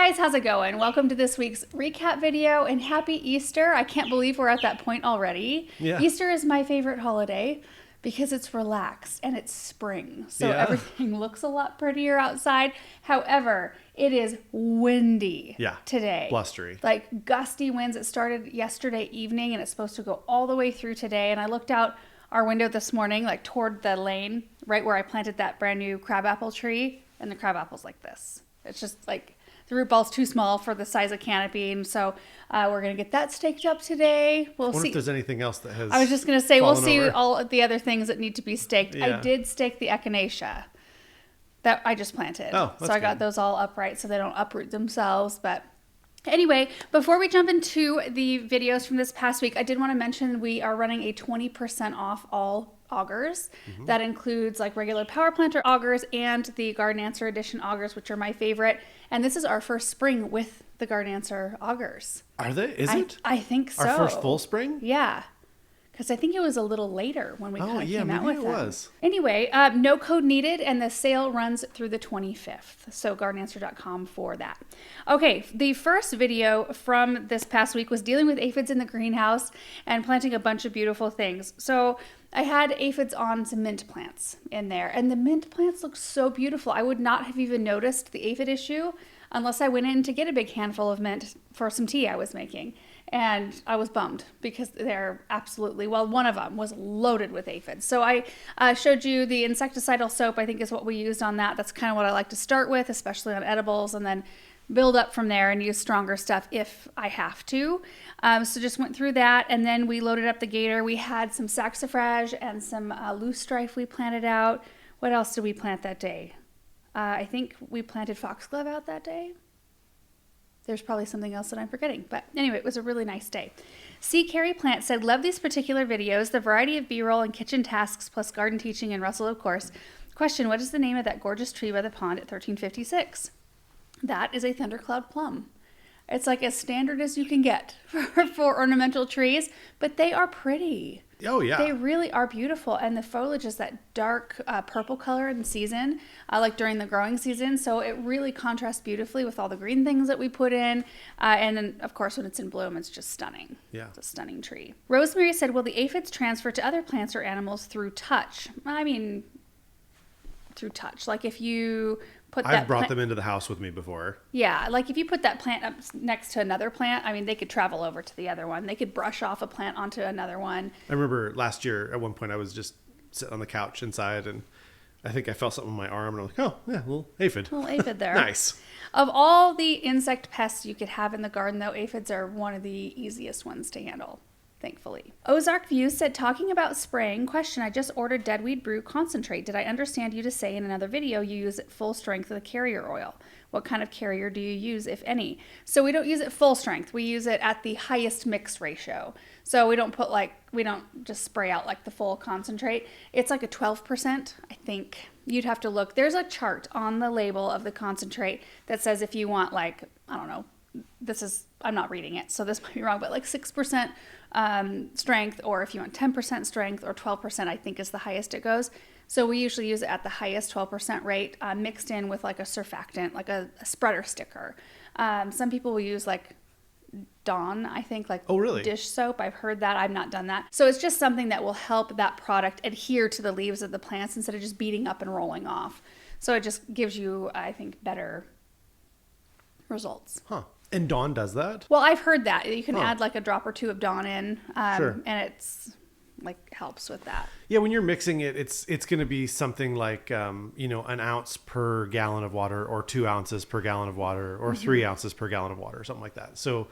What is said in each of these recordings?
guys, how's it going? Welcome to this week's recap video and happy Easter. I can't believe we're at that point already. Yeah. Easter is my favorite holiday because it's relaxed and it's spring. So everything looks a lot prettier outside. However, it is windy today. Blustery. Like gusty winds. It started yesterday evening and it's supposed to go all the way through today. And I looked out our window this morning, like toward the lane, right where I planted that brand new crabapple tree. And the crabapple's like this. It's just like the root ball's too small for the size of canopy. And so we're going to get that staked up today. We'll see if there's anything else that has I was just going to say, we'll see over. all the other things that need to be staked. Yeah. I did stake the echinacea that I just planted. Oh, that's so I got those all upright so they don't uproot themselves. But anyway, before we jump into the videos from this past week, I did want to mention we are running a 20% off all augers. Mm-hmm. That includes like regular power planter augers and the Garden Answer Edition augers, which are my favorite. And this is our first spring with the Garden Answer augers. Are they? Is it? I think so. Our first full spring? Yeah. Because I think it was a little later when we kind of came out with it them. Was. Anyway, no code needed, and the sale runs through the 25th. So gardenanswer.com for that. Okay, the first video from this past week was dealing with aphids in the greenhouse and planting a bunch of beautiful things. So I had aphids on some mint plants in there, and the mint plants look so beautiful. I would not have even noticed the aphid issue unless I went in to get a big handful of mint for some tea I was making. And I was bummed because they're absolutely, well, one of them was loaded with aphids. So I showed you the insecticidal soap, I think is what we used on that. That's kind of what I like to start with, especially on edibles, and then build up from there and use stronger stuff if I have to. So just went through that, and then we loaded up the gator. We had some saxifrage and some loosestrife we planted out. What else did we plant that day? I think we planted foxglove out that day. There's probably something else that I'm forgetting. But anyway, it was a really nice day. C. Carrie Plant said, love these particular videos, the variety of B-roll and kitchen tasks, plus garden teaching and Russell, of course. Question, what is the name of that gorgeous tree by the pond at 1356? That is a thundercloud plum. It's like as standard as you can get for ornamental trees, but they are pretty. Oh, yeah. They really are beautiful. And the foliage is that dark purple color in the season, like during the growing season. So it really contrasts beautifully with all the green things that we put in. And then, of course, when it's in bloom, it's just stunning. Yeah. It's a stunning tree. Rosemary said, will the aphids transfer to other plants or animals through touch? I mean, through touch. Like if you put that I've brought them into the house with me before. Yeah, like if you put that plant up next to another plant, I mean, they could travel over to the other one. They could brush off a plant onto another one. I remember last year at one point I was just sitting on the couch inside and I think I felt something on my arm and I'm like, oh, yeah, a little aphid. A little aphid there. Nice. Of all the insect pests you could have in the garden, though, aphids are one of the easiest ones to handle. Thankfully. Ozark Views said, talking about spraying, question, I just ordered Deadweed Brew concentrate. Did I understand you to say in another video you use it full strength with a carrier oil? What kind of carrier do you use, if any? So we don't use it full strength. We use it at the highest mix ratio. So we don't we don't just spray out like the full concentrate. It's like a 12%, I think. You'd have to look. There's a chart on the label of the concentrate that says if you want like, I don't know, I'm not reading it, so this might be wrong, but like 6% strength, or if you want 10% strength, or 12%, I think is the highest it goes. So we usually use it at the highest 12% rate, mixed in with like a surfactant, like a spreader sticker. Some people will use like Dawn, I think, like dish soap. I've heard that. I've not done that. So it's just something that will help that product adhere to the leaves of the plants instead of just beating up and rolling off. So it just gives you, I think, better results. Huh. And Dawn does that? Well, I've heard that. You can add like a drop or two of Dawn in, and it's like helps with that. Yeah, when you're mixing it, it's going to be something like, an ounce per gallon of water, or 2 ounces per gallon of water, or 3 ounces per gallon of water, something like that. So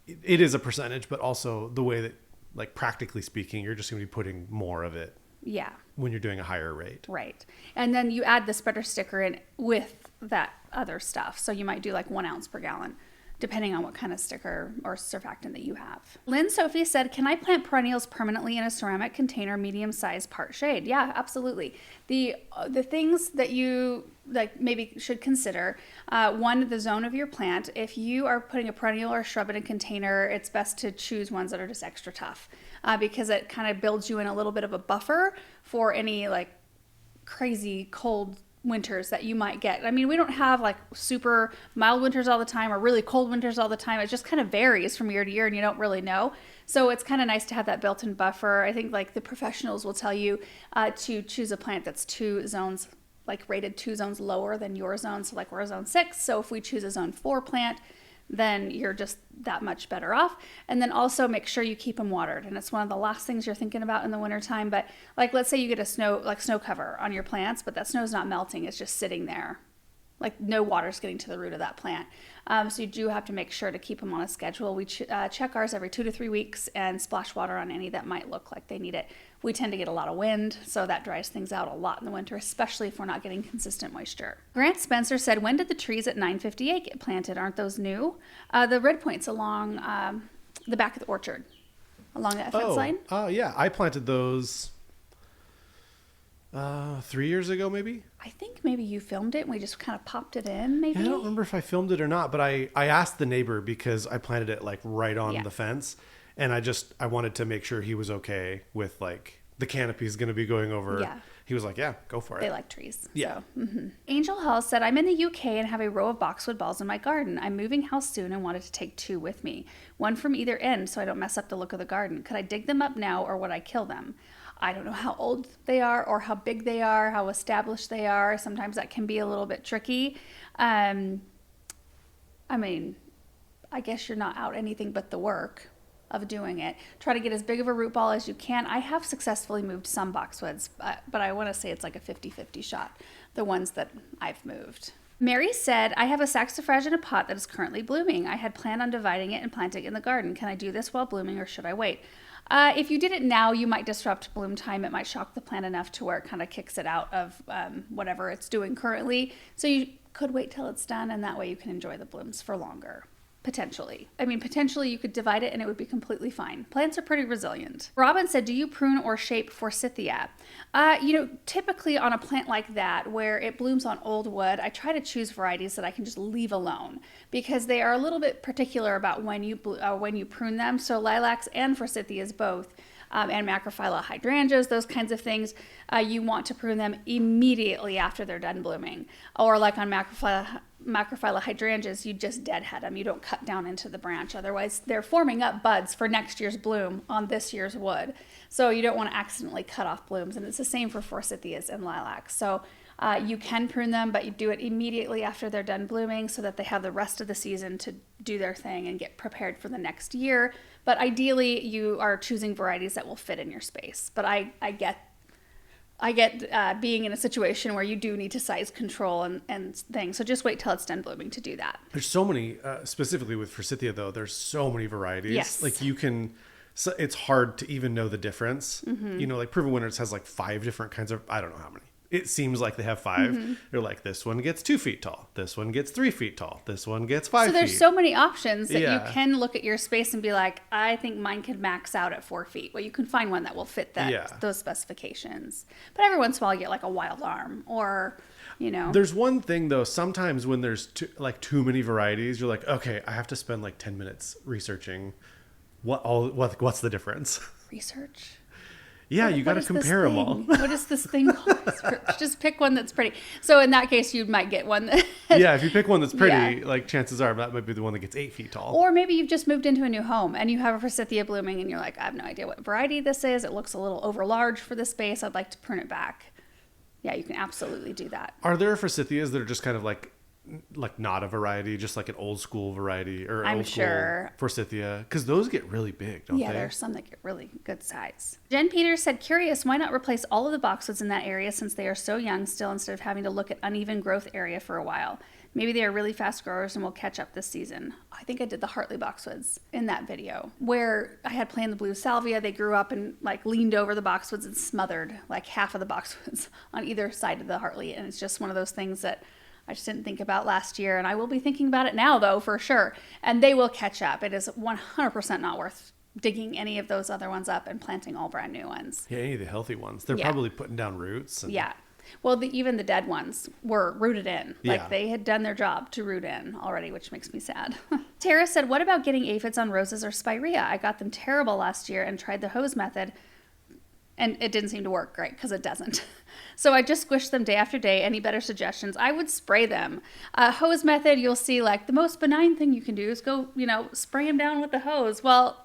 it is a percentage, but also the way that, like practically speaking, you're just going to be putting more of it. Yeah. When you're doing a higher rate. Right. And then you add the spreader sticker in with that other stuff. So you might do like 1 ounce per gallon, depending on what kind of sticker or surfactant that you have. Lynn Sophie said, can I plant perennials permanently in a ceramic container, medium-sized, part shade? Yeah, absolutely. The things that you like maybe should consider, one, the zone of your plant. If you are putting a perennial or a shrub in a container, it's best to choose ones that are just extra tough, because it kind of builds you in a little bit of a buffer for any like crazy cold winters that you might get. I mean, we don't have like super mild winters all the time or really cold winters all the time. It just kind of varies from year to year and you don't really know. So it's kind of nice to have that built-in buffer. I think like the professionals will tell you to choose a plant that's 2 zones, like rated 2 zones lower than your zone. So like we're a zone 6. So if we choose a zone 4 plant, then you're just that much better off. And then also make sure you keep them watered. And it's one of the last things you're thinking about in the wintertime. But like, let's say you get a snow cover on your plants, but that snow's not melting. It's just sitting there. Like no water's getting to the root of that plant. So you do have to make sure to keep them on a schedule. We check ours every 2 to 3 weeks and splash water on any that might look like they need it. We tend to get a lot of wind, so that dries things out a lot in the winter, especially if we're not getting consistent moisture. Grant Spencer said, when did the trees at 958 get planted? Aren't those new? The red points along the back of the orchard, along that fence line. Yeah, I planted those 3 years ago, maybe. I think maybe you filmed it and we just kind of popped it in, maybe. Yeah, I don't remember if I filmed it or not, but I asked the neighbor because I planted it like right on the fence. And I wanted to make sure he was okay with like the canopy is going to be going over. Yeah. He was like, yeah, go for it. They like trees. Yeah. So, Angel Hall said, I'm in the UK and have a row of boxwood balls in my garden. I'm moving house soon and wanted to take 2 with me. One from either end so I don't mess up the look of the garden. Could I dig them up now or would I kill them? I don't know how old they are or how big they are, how established they are. Sometimes that can be a little bit tricky. I mean, I guess you're not out anything but the work of doing it. Try to get as big of a root ball as you can. I have successfully moved some boxwoods, but I want to say it's like a 50-50 shot, the ones that I've moved. Mary said, I have a saxifrage in a pot that is currently blooming. I had planned on dividing it and planting it in the garden. Can I do this while blooming or should I wait? If you did it now, you might disrupt bloom time. It might shock the plant enough to where it kind of kicks it out of whatever it's doing currently. So you could wait till it's done, and that way you can enjoy the blooms for longer. Potentially. I mean, potentially you could divide it and it would be completely fine. Plants are pretty resilient. Robin said, do you prune or shape forsythia? Typically on a plant like that where it blooms on old wood, I try to choose varieties that I can just leave alone because they are a little bit particular about when you prune them. So lilacs and forsythias both. And macrophylla hydrangeas, those kinds of things, you want to prune them immediately after they're done blooming. Or like on macrophylla hydrangeas, you just deadhead them. You don't cut down into the branch. Otherwise, they're forming up buds for next year's bloom on this year's wood. So you don't want to accidentally cut off blooms. And it's the same for forsythias and lilacs. So you can prune them, but you do it immediately after they're done blooming so that they have the rest of the season to do their thing and get prepared for the next year. But ideally, you are choosing varieties that will fit in your space. But I get being in a situation where you do need to size control and things. So just wait till it's done blooming to do that. There's so many, specifically with forsythia though, there's so many varieties. Yes. Like so it's hard to even know the difference. Mm-hmm. Like Proven Winners has like 5 different kinds of, I don't know how many. It seems like they have 5. Mm-hmm. They're like, this one gets 2 feet tall. This one gets 3 feet tall. This one gets 5 feet. So there's so many options that you can look at your space and be like, I think mine could max out at 4 feet. Well, you can find one that will fit those specifications. But every once in a while you get like a wild arm or, There's one thing though, sometimes when there's too many varieties, you're like, okay, I have to spend like 10 minutes researching what's the difference. Research? Yeah, you got to compare them all. What is this thing called? Just pick one that's pretty. So in that case, you might get one that... Yeah, if you pick one that's pretty, like chances are that might be the one that gets 8 feet tall. Or maybe you've just moved into a new home and you have a forsythia blooming and you're like, I have no idea what variety this is. It looks a little over large for the space. I'd like to prune it back. Yeah, you can absolutely do that. Are there forsythias that are just kind of like not a variety, just like an old school variety or old school forsythia? Because those get really big, don't they? Yeah, there's some that get really good size. Jen Peters said, curious, why not replace all of the boxwoods in that area since they are so young still instead of having to look at uneven growth area for a while? Maybe they are really fast growers and will catch up this season. I think I did the Hartley boxwoods in that video where I had planted the blue salvia. They grew up and like leaned over the boxwoods and smothered like half of the boxwoods on either side of the Hartley. And it's just one of those things that I just didn't think about last year, and I will be thinking about it now, though, for sure. And they will catch up. It is 100% not worth digging any of those other ones up and planting all brand new ones. Yeah, any of the healthy ones. They're probably putting down roots. Yeah. Well, even the dead ones were rooted in. Like they had done their job to root in already, which makes me sad. Tara said, what about getting aphids on roses or spirea? I got them terrible last year and tried the hose method. And it didn't seem to work great because it doesn't. So I just squished them day after day. Any better suggestions? I would spray them. Hose method, you'll see like the most benign thing you can do is go, spray them down with the hose. Well,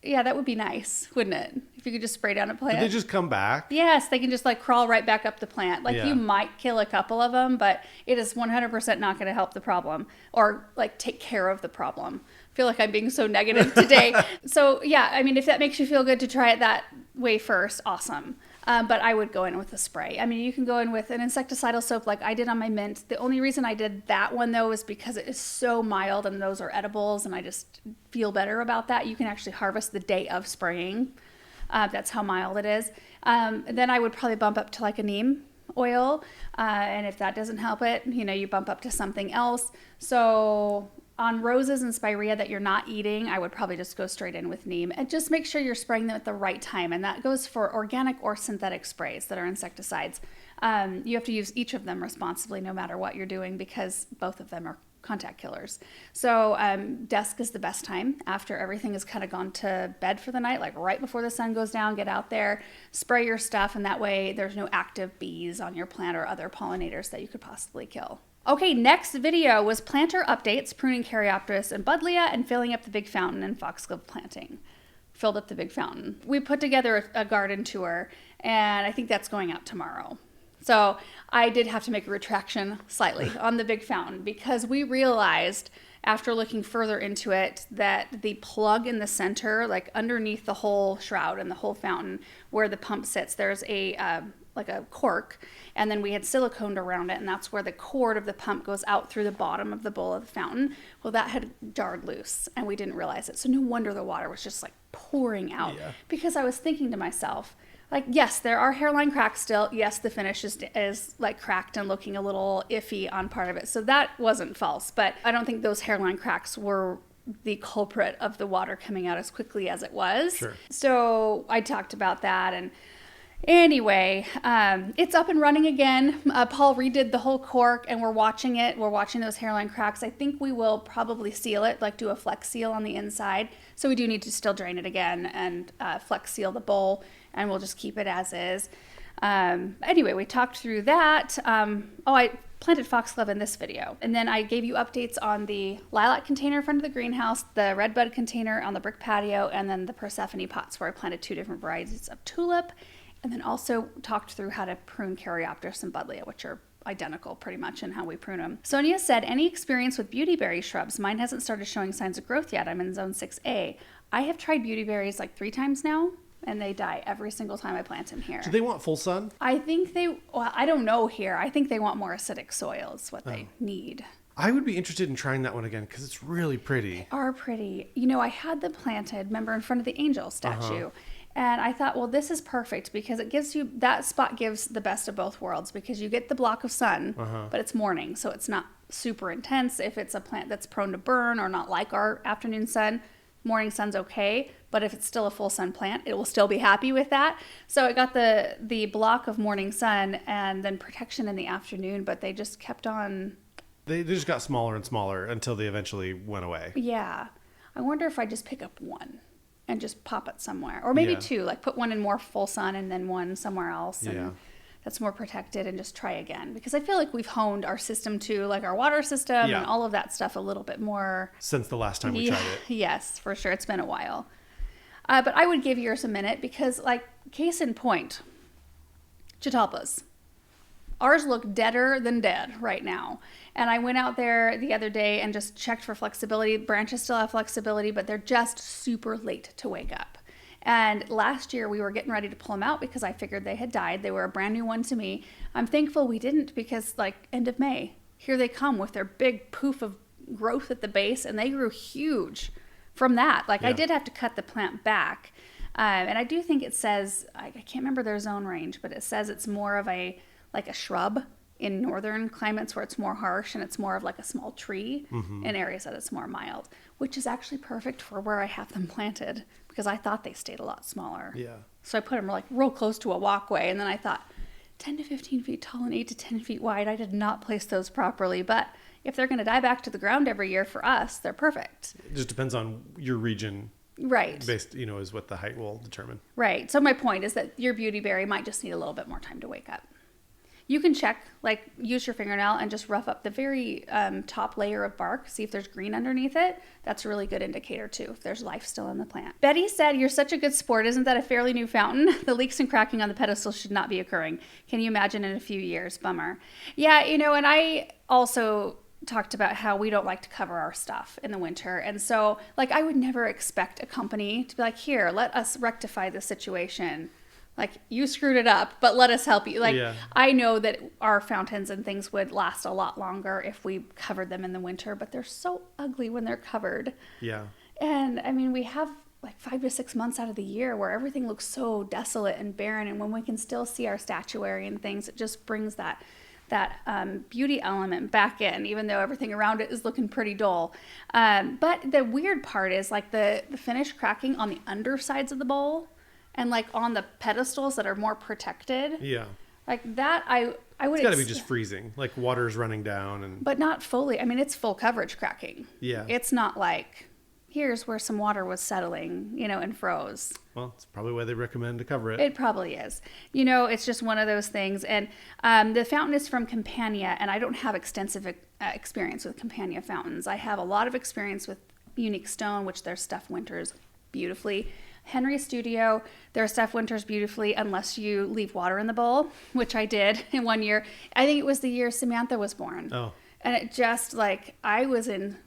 yeah, that would be nice, wouldn't it? If you could just spray down a plant. Did they just come back? Yes, they can just like crawl right back up the plant. Like Yeah. you might kill a couple of them, but it is 100% not going to help the problem or like take care of the problem. I feel like I'm being so negative today. So yeah, I mean, if that makes you feel good to try it that way first, awesome. But I would go in with a spray. I mean, you can go in with an insecticidal soap like I did on my mint. The only reason I did that one, though, is because it is so mild and those are edibles, and I just feel better about that. You can actually harvest the day of spraying. That's how mild it is. Then I would probably bump up to like a neem oil. And if that doesn't help it, you bump up to something else. So on roses and spirea that you're not eating, I would probably just go straight in with neem and just make sure you're spraying them at the right time. And that goes for organic or synthetic sprays that are insecticides. You have to use each of them responsibly no matter what you're doing because both of them are contact killers. So dusk is the best time after everything has kind of gone to bed for the night, like right before the sun goes down. Get out there, spray your stuff, and that way there's no active bees on your plant or other pollinators that you could possibly kill. Okay, next video was planter updates, pruning Caryopteris and Buddleia, and filling up the big fountain and foxglove planting. Filled up the big fountain. We put together a garden tour, and I think that's going out tomorrow. So I did have to make a retraction slightly on the big fountain because we realized after looking further into it that the plug in the center, like underneath the whole shroud and the whole fountain where the pump sits, there's like a cork, and then we had silicone around it, and that's where the cord of the pump goes out through the bottom of the bowl of the fountain. Well, that had jarred loose, and we didn't realize it. So no wonder the water was just like pouring out. Yeah. Because I was thinking to myself, like, yes, there are hairline cracks still. Yes, the finish is like cracked and looking a little iffy on part of it. So that wasn't false, but I don't think those hairline cracks were the culprit of the water coming out as quickly as it was. Sure. So I talked about that, and anyway, it's up and running again. Paul redid the whole cork, and we're watching it. We're watching those hairline cracks. I think we will probably seal it, like do a flex seal on the inside. So we do need to still drain it again and flex seal the bowl, and we'll just keep it as is. Anyway, we talked through that. I planted foxglove in this video. And then I gave you updates on the lilac container in front of the greenhouse, the redbud container on the brick patio, and then the Persephone pots where I planted 2 different varieties of tulip. And then also talked through how to prune Caryopteris and Buddleia, which are identical pretty much in how we prune them. Sonia said, any experience with beautyberry shrubs? Mine hasn't started showing signs of growth yet. I'm in zone 6A. I have tried beautyberries like 3 times now, and they die every single time I plant them here. Do they want full sun? I think I don't know here. I think they want more acidic soil is what they need. I would be interested in trying that one again because it's really pretty. They are pretty. I had them planted, remember, in front of the angel statue. And I thought, well, this is perfect because it gives you, that spot gives the best of both worlds because you get the block of sun, but it's morning. So it's not super intense. If it's a plant that's prone to burn or not like our afternoon sun, morning sun's okay. But if it's still a full sun plant, it will still be happy with that. So I got the block of morning sun and then protection in the afternoon, but they just kept on. They just got smaller and smaller until they eventually went away. Yeah. I wonder if I just pick up one and just pop it somewhere, or maybe 2, like put one in more full sun and then one somewhere else, and that's more protected, and just try again, because I feel like we've honed our system to like our water system and all of that stuff a little bit more since the last time we tried it. Yes, for sure. It's been a while, but I would give yours a minute because, like, case in point, Catalpas. Ours look deader than dead right now. And I went out there the other day and just checked for flexibility. Branches still have flexibility, but they're just super late to wake up. And last year we were getting ready to pull them out because I figured they had died. They were a brand new one to me. I'm thankful we didn't because, like, end of May, here they come with their big poof of growth at the base, and they grew huge from that. Like, I did have to cut the plant back. And I do think it says, I can't remember their zone range, but it says it's more of a shrub in northern climates where it's more harsh, and it's more of like a small tree in areas that it's more mild, which is actually perfect for where I have them planted because I thought they stayed a lot smaller. Yeah. So I put them like real close to a walkway, and then I thought 10 to 15 feet tall and 8 to 10 feet wide. I did not place those properly, but if they're going to die back to the ground every year for us, they're perfect. It just depends on your region Right. Based, is what the height will determine. Right. So my point is that your beautyberry might just need a little bit more time to wake up. You can check, like use your fingernail and just rough up the very top layer of bark, see if there's green underneath it. That's a really good indicator too, if there's life still in the plant. Betty said, "You're such a good sport. Isn't that a fairly new fountain? The leaks and cracking on the pedestal should not be occurring. Can you imagine in a few years? Bummer." Yeah, and I also talked about how we don't like to cover our stuff in the winter. And so like I would never expect a company to be like, "Here, let us rectify the situation. Like, you screwed it up, but let us help you." Like, I know that our fountains and things would last a lot longer if we covered them in the winter, but they're so ugly when they're covered. Yeah. And I mean, we have like 5 to 6 months out of the year where everything looks so desolate and barren. And when we can still see our statuary and things, it just brings that beauty element back in, even though everything around it is looking pretty dull. But the weird part is like the finish cracking on the undersides of the bowl. And like on the pedestals that are more protected. Yeah. Like that, I would. It's got to be just freezing, like water's running down and. But not fully. I mean, it's full coverage cracking. Yeah. It's not like, here's where some water was settling, and froze. Well, it's probably why they recommend to cover it. It probably is. It's just one of those things. And the fountain is from Campania, and I don't have extensive experience with Campania fountains. I have a lot of experience with Unique Stone, which their stuff winters beautifully. Henry Studio, their stuff winters beautifully unless you leave water in the bowl, which I did in one year. I think it was the year Samantha was born. Oh. And it just like, I was in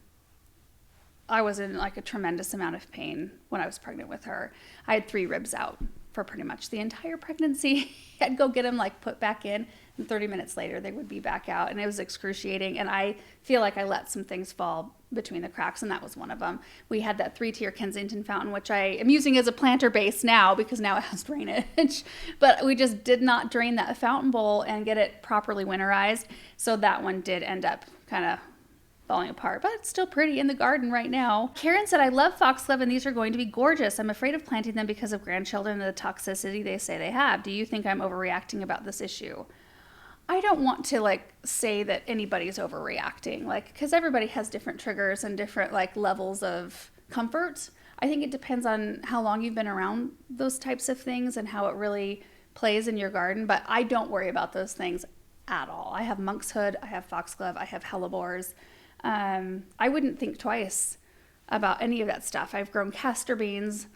like a tremendous amount of pain when I was pregnant with her. I had 3 ribs out for pretty much the entire pregnancy. I'd go get them like put back in, and 30 minutes later they would be back out, and it was excruciating. And I feel like I let some things fall between the cracks, and that was one of them. We had that 3-tier Kensington fountain, which I am using as a planter base now because now it has drainage. But we just did not drain that fountain bowl and get it properly winterized. So that one did end up kind of falling apart, but it's still pretty in the garden right now. Karen said, "I love foxglove and these are going to be gorgeous. I'm afraid of planting them because of grandchildren and the toxicity they say they have. Do you think I'm overreacting about this issue?" I don't want to like say that anybody's overreacting, like, because everybody has different triggers and different like levels of comfort. I think it depends on how long you've been around those types of things and how it really plays in your garden. But I don't worry about those things at all. I have monkshood, I have foxglove, I have hellebores. I wouldn't think twice about any of that stuff. I've grown castor beans.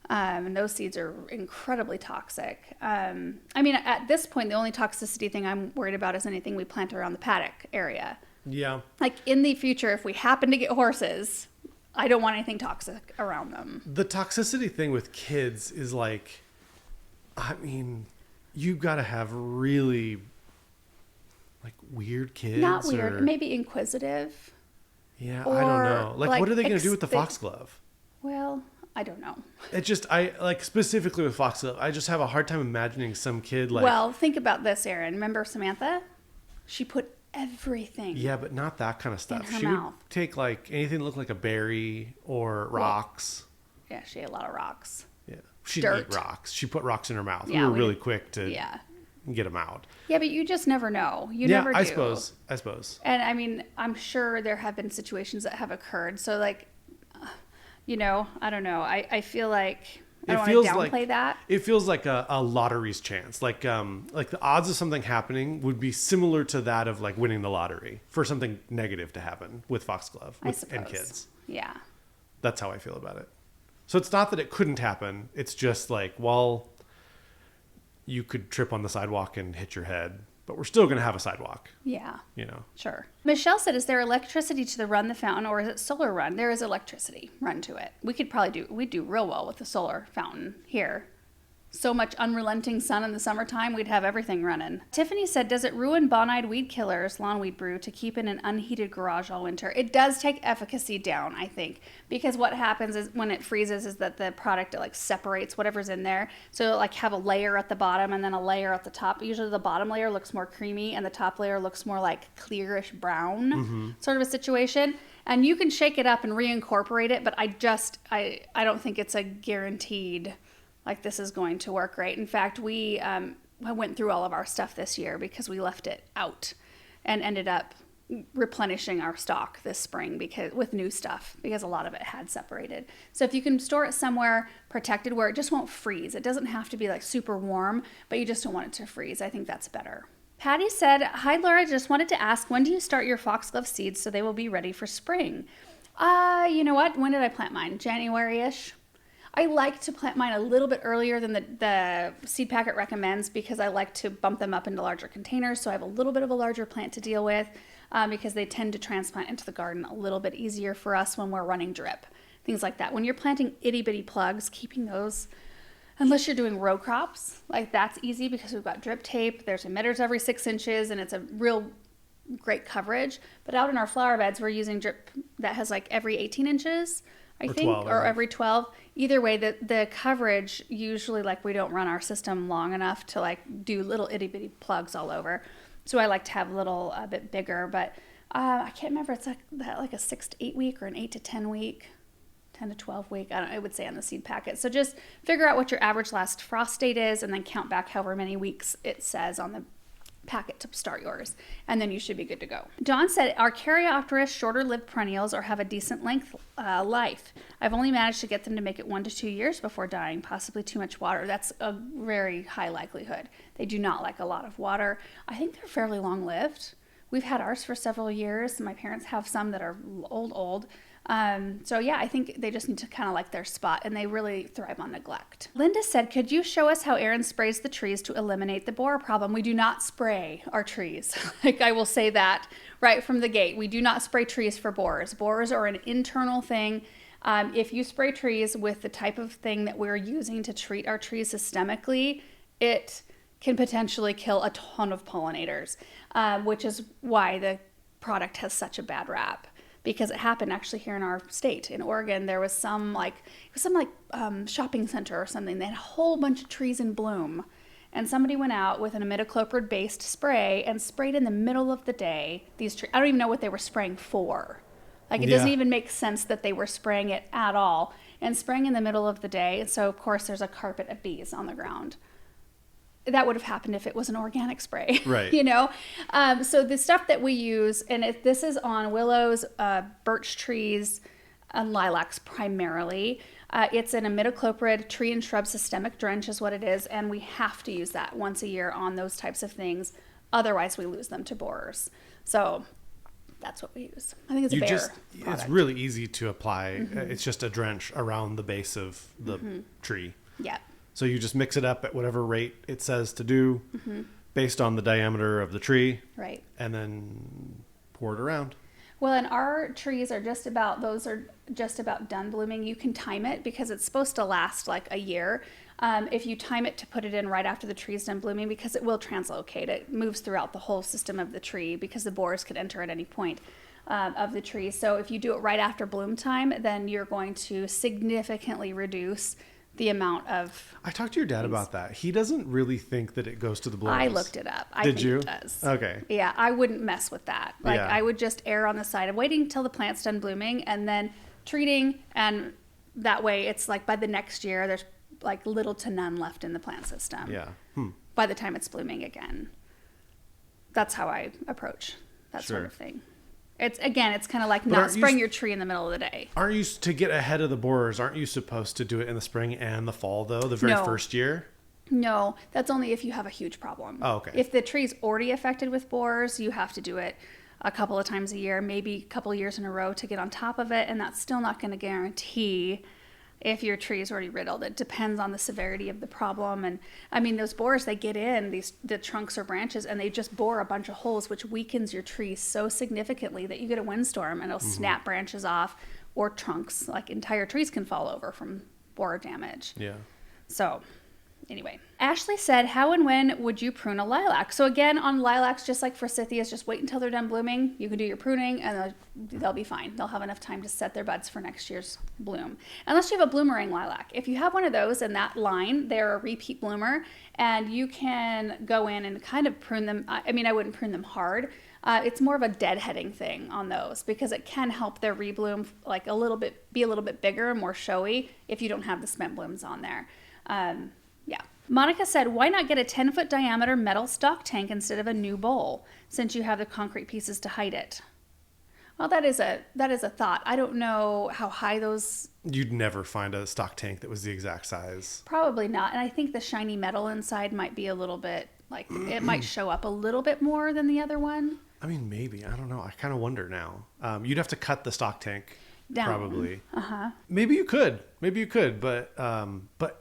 And those seeds are incredibly toxic. I mean, at this point, the only toxicity thing I'm worried about is anything we plant around the paddock area. Yeah. Like in the future, if we happen to get horses, I don't want anything toxic around them. The toxicity thing with kids is like, I mean, you've got to have really like weird kids. Not weird, maybe inquisitive. Yeah, I don't know. Like what are they going to do with the foxglove? Well, I don't know. It just, I like specifically with foxglove, I just have a hard time imagining some kid like. Well, think about this, Erin. Remember Samantha? She put everything. Yeah, but not that kind of stuff. In her She mouth. would take like anything that looked like a berry or rocks. Yeah, she ate a lot of rocks. Yeah, she Dirt. ate rocks. She put rocks in her mouth. Yeah, we were really quick to get them out. Yeah, but you just never know. You never do. I suppose. And I mean, I'm sure there have been situations that have occurred. So like, I don't know. I feel like I don't want to downplay that. It feels like a lottery's chance. Like the odds of something happening would be similar to that of like winning the lottery for something negative to happen with foxglove and kids. Yeah. That's how I feel about it. So it's not that it couldn't happen. It's just like, well, you could trip on the sidewalk and hit your head, but we're still going to have a sidewalk. Yeah. Sure. Michelle said, "Is there electricity to run the fountain or is it solar run?" There is electricity run to it. We'd do real well with the solar fountain here. So much unrelenting sun in the summertime, we'd have everything running. Tiffany said, "Does it ruin Bonide weed killers, lawn weed brew, to keep in an unheated garage all winter?" It does take efficacy down, I think, because what happens is when it freezes is that the product, it like separates whatever's in there. So it'll like have a layer at the bottom and then a layer at the top. Usually the bottom layer looks more creamy and the top layer looks more like clearish brown sort of a situation. And you can shake it up and reincorporate it, but I don't think it's a guaranteed like this is going to work right. In fact, we went through all of our stuff this year because we left it out and ended up replenishing our stock this spring because with new stuff, because a lot of it had separated. So if you can store it somewhere protected where it just won't freeze, it doesn't have to be like super warm, but you just don't want it to freeze. I think that's better. Patty said, "Hi Laura, just wanted to ask, when do you start your foxglove seeds so they will be ready for spring?" You know what? When did I plant mine? January-ish. I like to plant mine a little bit earlier than the seed packet recommends because I like to bump them up into larger containers, so I have a little bit of a larger plant to deal with. Because they tend to transplant into the garden a little bit easier for us when we're running drip, things like that. When you're planting itty bitty plugs, keeping those, unless you're doing row crops, like that's easy because we've got drip tape, there's emitters every 6 inches, and it's a real great coverage. But out in our flower beds, we're using drip that has like every 18 inches, I think, 12, or every 12. Either way, the coverage, usually like we don't run our system long enough to like do little itty bitty plugs all over. So I like to have a bit bigger, but I can't remember. It's like a 6 to 8 week or an 8 to 10 week, 10 to 12 week. I would say on the seed packet. So just figure out what your average last frost date is and then count back however many weeks it says on the packet to start yours. And then you should be good to go. Dawn said, "Our Caryopteris shorter lived perennials or have a decent life. I've only managed to get them to make it 1 to 2 years before dying, possibly too much water." That's a very high likelihood. They do not like a lot of water. I think they're fairly long lived. We've had ours for several years. My parents have some that are old. So yeah, I think they just need to kind of like their spot, and they really thrive on neglect. Linda said, "Could you show us how Erin sprays the trees to eliminate the borer problem?" We do not spray our trees. Like I will say that right from the gate. We do not spray trees for borers. Borers are an internal thing. If you spray trees with the type of thing that we're using to treat our trees systemically, it can potentially kill a ton of pollinators, which is why the product has such a bad rap. Because it happened actually here in our state, in Oregon. There was some shopping center or something. They had a whole bunch of trees in bloom. And somebody went out with an imidacloprid-based spray and sprayed in the middle of the day these trees. I don't even know what they were spraying for. Like, it doesn't even make sense that they were spraying it at all. And spraying in the middle of the day. So, of course, there's a carpet of bees on the ground. That would have happened if it was an organic spray, right? So the stuff that we use, and this is on willows, birch trees, and lilacs primarily. It's an imidacloprid tree and shrub systemic drench is what it is, and we have to use that once a year on those types of things. Otherwise, we lose them to borers. So that's what we use. I think it's product. It's really easy to apply. Mm-hmm. It's just a drench around the base of the tree. Yeah. So you just mix it up at whatever rate it says to do based on the diameter of the tree. Right. And then pour it around. Well, and our trees are just about done blooming. You can time it because it's supposed to last like a year. If you time it to put it in right after the tree's done blooming, because it will translocate. It moves throughout the whole system of the tree because the borers could enter at any point of the tree. So if you do it right after bloom time, then you're going to significantly reduce the amount of... I talked to your dad about that. He doesn't really think that it goes to the blooms. I looked it up. Did you? It does. Okay. Yeah, I wouldn't mess with that. I would just err on the side of waiting until the plant's done blooming and then treating, and that way it's like by the next year there's like little to none left in the plant system. Yeah. By the time it's blooming again. That's how I approach that sort of thing. It's kind of like not spraying your tree in the middle of the day. Aren't you, to get ahead of the borers, aren't you supposed to do it in the spring and the fall though, the very first year? No, that's only if you have a huge problem. Oh, okay. If the tree's already affected with borers, you have to do it a couple of times a year, maybe a couple of years in a row to get on top of it, and that's still not going to guarantee if your tree is already riddled. It depends on the severity of the problem. And I mean, those borers, they get in the trunks or branches and they just bore a bunch of holes, which weakens your tree so significantly that you get a windstorm and it'll snap branches off, or trunks, like entire trees can fall over from borer damage. Yeah. So anyway, Ashley said, "How and when would you prune a lilac?" So again, on lilacs, just like forsythias, just wait until they're done blooming. You can do your pruning and they'll be fine. They'll have enough time to set their buds for next year's bloom. Unless you have a bloomerang lilac. If you have one of those in that line, they're a repeat bloomer, and you can go in and kind of prune them. I mean, I wouldn't prune them hard. It's more of a deadheading thing on those because it can help their rebloom like be a little bit bigger and more showy if you don't have the spent blooms on there. Yeah. Monica said, why not get a 10-foot diameter metal stock tank instead of a new bowl, since you have the concrete pieces to hide it? Well, that is a thought. I don't know how high those... You'd never find a stock tank that was the exact size. Probably not. And I think the shiny metal inside might be a little bit, like, it might show up a little bit more than the other one. I mean, maybe. I don't know. I kind of wonder now. You'd have to cut the stock tank. Down. Probably. Uh-huh. Maybe you could, but I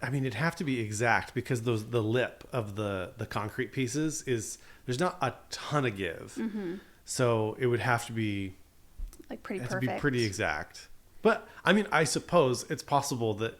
mean, it'd have to be exact because the lip of the concrete pieces there's not a ton of give. Mm-hmm. So it would have to be like pretty perfect. To be pretty exact. But I mean, I suppose it's possible that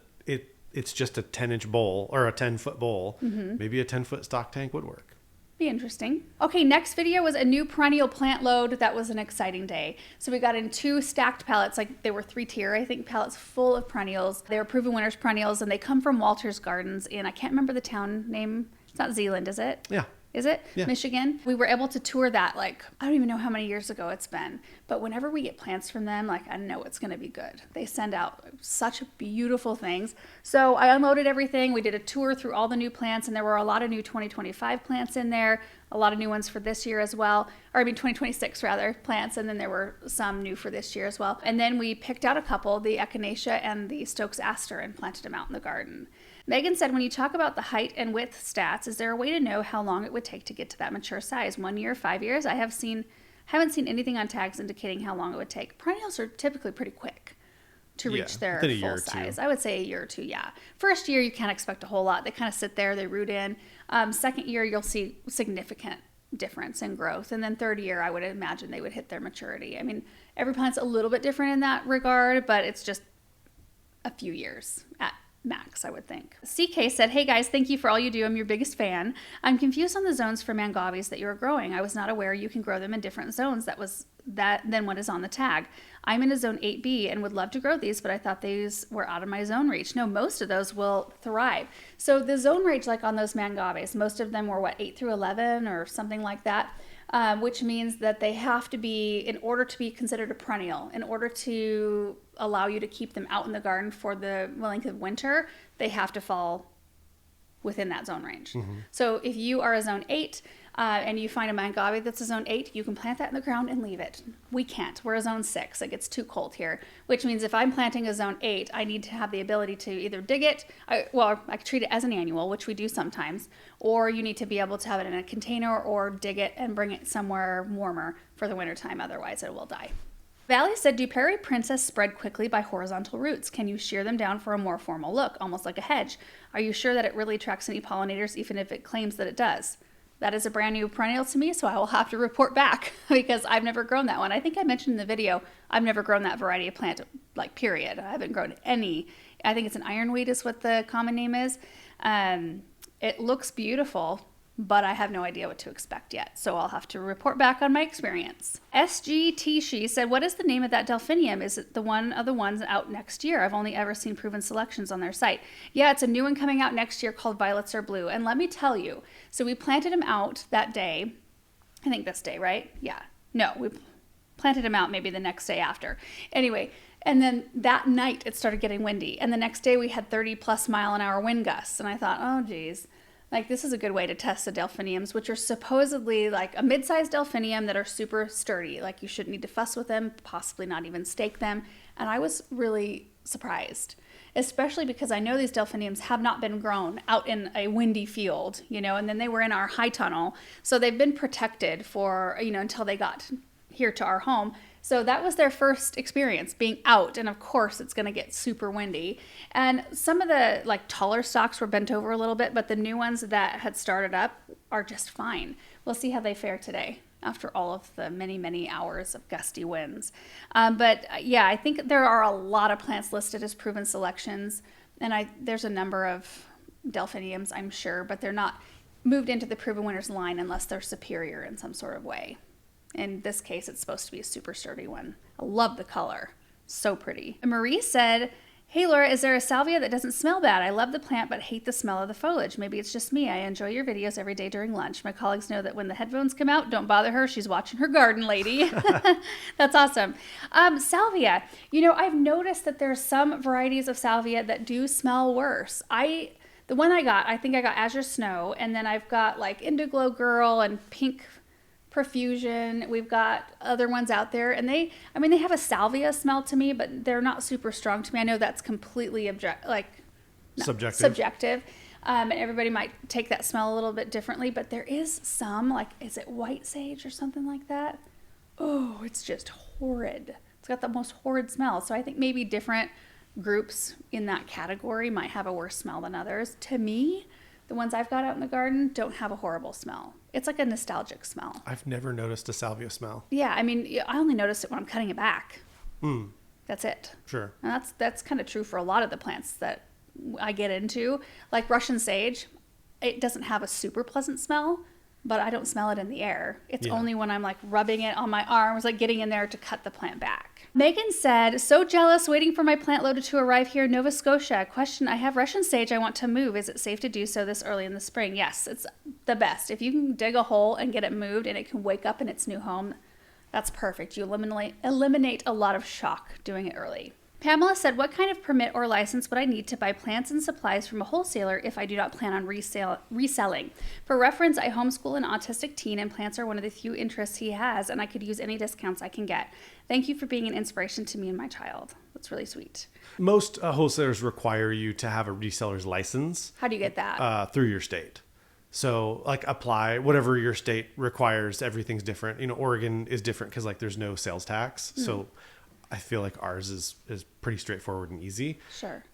it's just a 10-inch bowl or a 10-foot bowl. Mm-hmm. Maybe a 10-foot stock tank would work. Be interesting. Okay, next video was a new perennial plant load. That was an exciting day. So we got in 2 stacked pallets, like they were 3-tier, I think, pallets full of perennials. They were Proven Winners perennials, and they come from Walter's Gardens in, I can't remember the town name. It's not Zealand, is it? Yeah. Is it? Yeah. Michigan. We were able to tour that, like, I don't even know how many years ago it's been. But whenever we get plants from them, like, I know it's going to be good. They send out such beautiful things. So I unloaded everything. We did a tour through all the new plants, and there were a lot of new 2025 plants in there, a lot of new ones for this year as well. Or I mean 2026 rather, plants, and then there were some new for this year as well. And then we picked out a couple, the echinacea and the Stokes aster, and planted them out in the garden. Megan said, when you talk about the height and width stats, is there a way to know how long it would take to get to that mature size? 1 year, 5 years? I haven't seen anything on tags indicating how long it would take. Perennials are typically pretty quick to reach their full size. I would say a year or two, yeah. First year, you can't expect a whole lot. They kind of sit there, they root in. Second year, you'll see significant difference in growth. And then third year, I would imagine they would hit their maturity. I mean, every plant's a little bit different in that regard, but it's just a few years at max, I would think. CK said, hey guys, thank you for all you do. I'm your biggest fan. I'm confused on the zones for mangavis that you are growing. I was not aware you can grow them in different zones than what is on the tag. I'm in a zone 8B and would love to grow these, but I thought these were out of my zone reach. No, most of those will thrive. So the zone range, like on those mangavis, most of them were 8 through 11 or something like that. Which means that they have to be, in order to be considered a perennial, in order to allow you to keep them out in the garden for the length of winter, they have to fall within that zone range. Mm-hmm. So if you are a zone 8 and you find a mangave that's a zone 8, you can plant that in the ground and leave it. We can't. We're a zone 6. It gets too cold here, which means if I'm planting a zone 8, I need to have the ability to either dig it, I could treat it as an annual, which we do sometimes, or you need to be able to have it in a container or dig it and bring it somewhere warmer for the wintertime. Otherwise, it will die. Valley said, do Prairie Princess spread quickly by horizontal roots? Can you shear them down for a more formal look, almost like a hedge? Are you sure that it really attracts any pollinators, even if it claims that it does? That is a brand new perennial to me, so I will have to report back because I've never grown that one. I think I mentioned in the video, I've never grown that variety of plant, like period. I haven't grown any. I think it's an ironweed is what the common name is. It looks beautiful, but I have no idea what to expect yet, so I'll have to report back on my experience. SGT She said, what is the name of that delphinium? Is it the one of the ones out next year? I've only ever seen Proven Selections on their site. Yeah, it's a new one coming out next year called Violets Are Blue, and let me tell you, so we planted them out that day, I think this day, right? Yeah. No, we planted them out maybe the next day after. Anyway, and then that night it started getting windy, and the next day we had 30+ mile-an-hour wind gusts, and I thought, oh geez. Like, this is a good way to test the delphiniums, which are supposedly like a mid-sized delphinium that are super sturdy. Like, you shouldn't need to fuss with them, possibly not even stake them. And I was really surprised, especially because I know these delphiniums have not been grown out in a windy field, and then they were in our high tunnel. So they've been protected for, until they got here to our home. So that was their first experience being out, and of course it's going to get super windy. And some of the taller stalks were bent over a little bit, but the new ones that had started up are just fine. We'll see how they fare today after all of the many, many hours of gusty winds. But yeah, I think there are a lot of plants listed as Proven Selections, and there's a number of delphiniums, I'm sure, but they're not moved into the Proven Winners line unless they're superior in some sort of way. In this case, it's supposed to be a super sturdy one. I love the color. So pretty. And Marie said, hey Laura, is there a salvia that doesn't smell bad? I love the plant but hate the smell of the foliage. Maybe it's just me. I enjoy your videos every day during lunch. My colleagues know that when the headphones come out, don't bother her. She's watching her garden, lady. That's awesome. Salvia. I've noticed that there's some varieties of salvia that do smell worse. The one I think I got Azure Snow, and then I've got like Indiglo Girl and Pink Profusion. We've got other ones out there, and they have a salvia smell to me, but they're not super strong to me. I know that's completely subjective. And everybody might take that smell a little bit differently, but there is some, like, is it white sage or something like that? Oh, it's just horrid. It's got the most horrid smell. So I think maybe different groups in that category might have a worse smell than others. To me, the ones I've got out in the garden don't have a horrible smell. It's like a nostalgic smell. I've never noticed a salvia smell. Yeah, I mean, I only notice it when I'm cutting it back. That's it. Sure. And that's kind of true for a lot of the plants that I get into. Like Russian sage, it doesn't have a super pleasant smell, but I don't smell it in the air. It's only when I'm like rubbing it on my arms, like getting in there to cut the plant back. Megan said, so jealous, waiting for my plant loader to arrive here in Nova Scotia. Question, I have Russian sage I want to move. Is it safe to do so this early in the spring? Yes, it's the best. If you can dig a hole and get it moved and it can wake up in its new home, that's perfect. You eliminate a lot of shock doing it early. Pamela said, what kind of permit or license would I need to buy plants and supplies from a wholesaler if I do not plan on reselling? For reference, I homeschool an autistic teen and plants are one of the few interests he has, and I could use any discounts I can get. Thank you for being an inspiration to me and my child. That's really sweet. Most wholesalers require you to have a reseller's license. How do you get that? Through your state. So like apply whatever your state requires. Everything's different. You know, Oregon is different because like there's no sales tax. So I feel like ours is pretty straightforward and easy. Sure.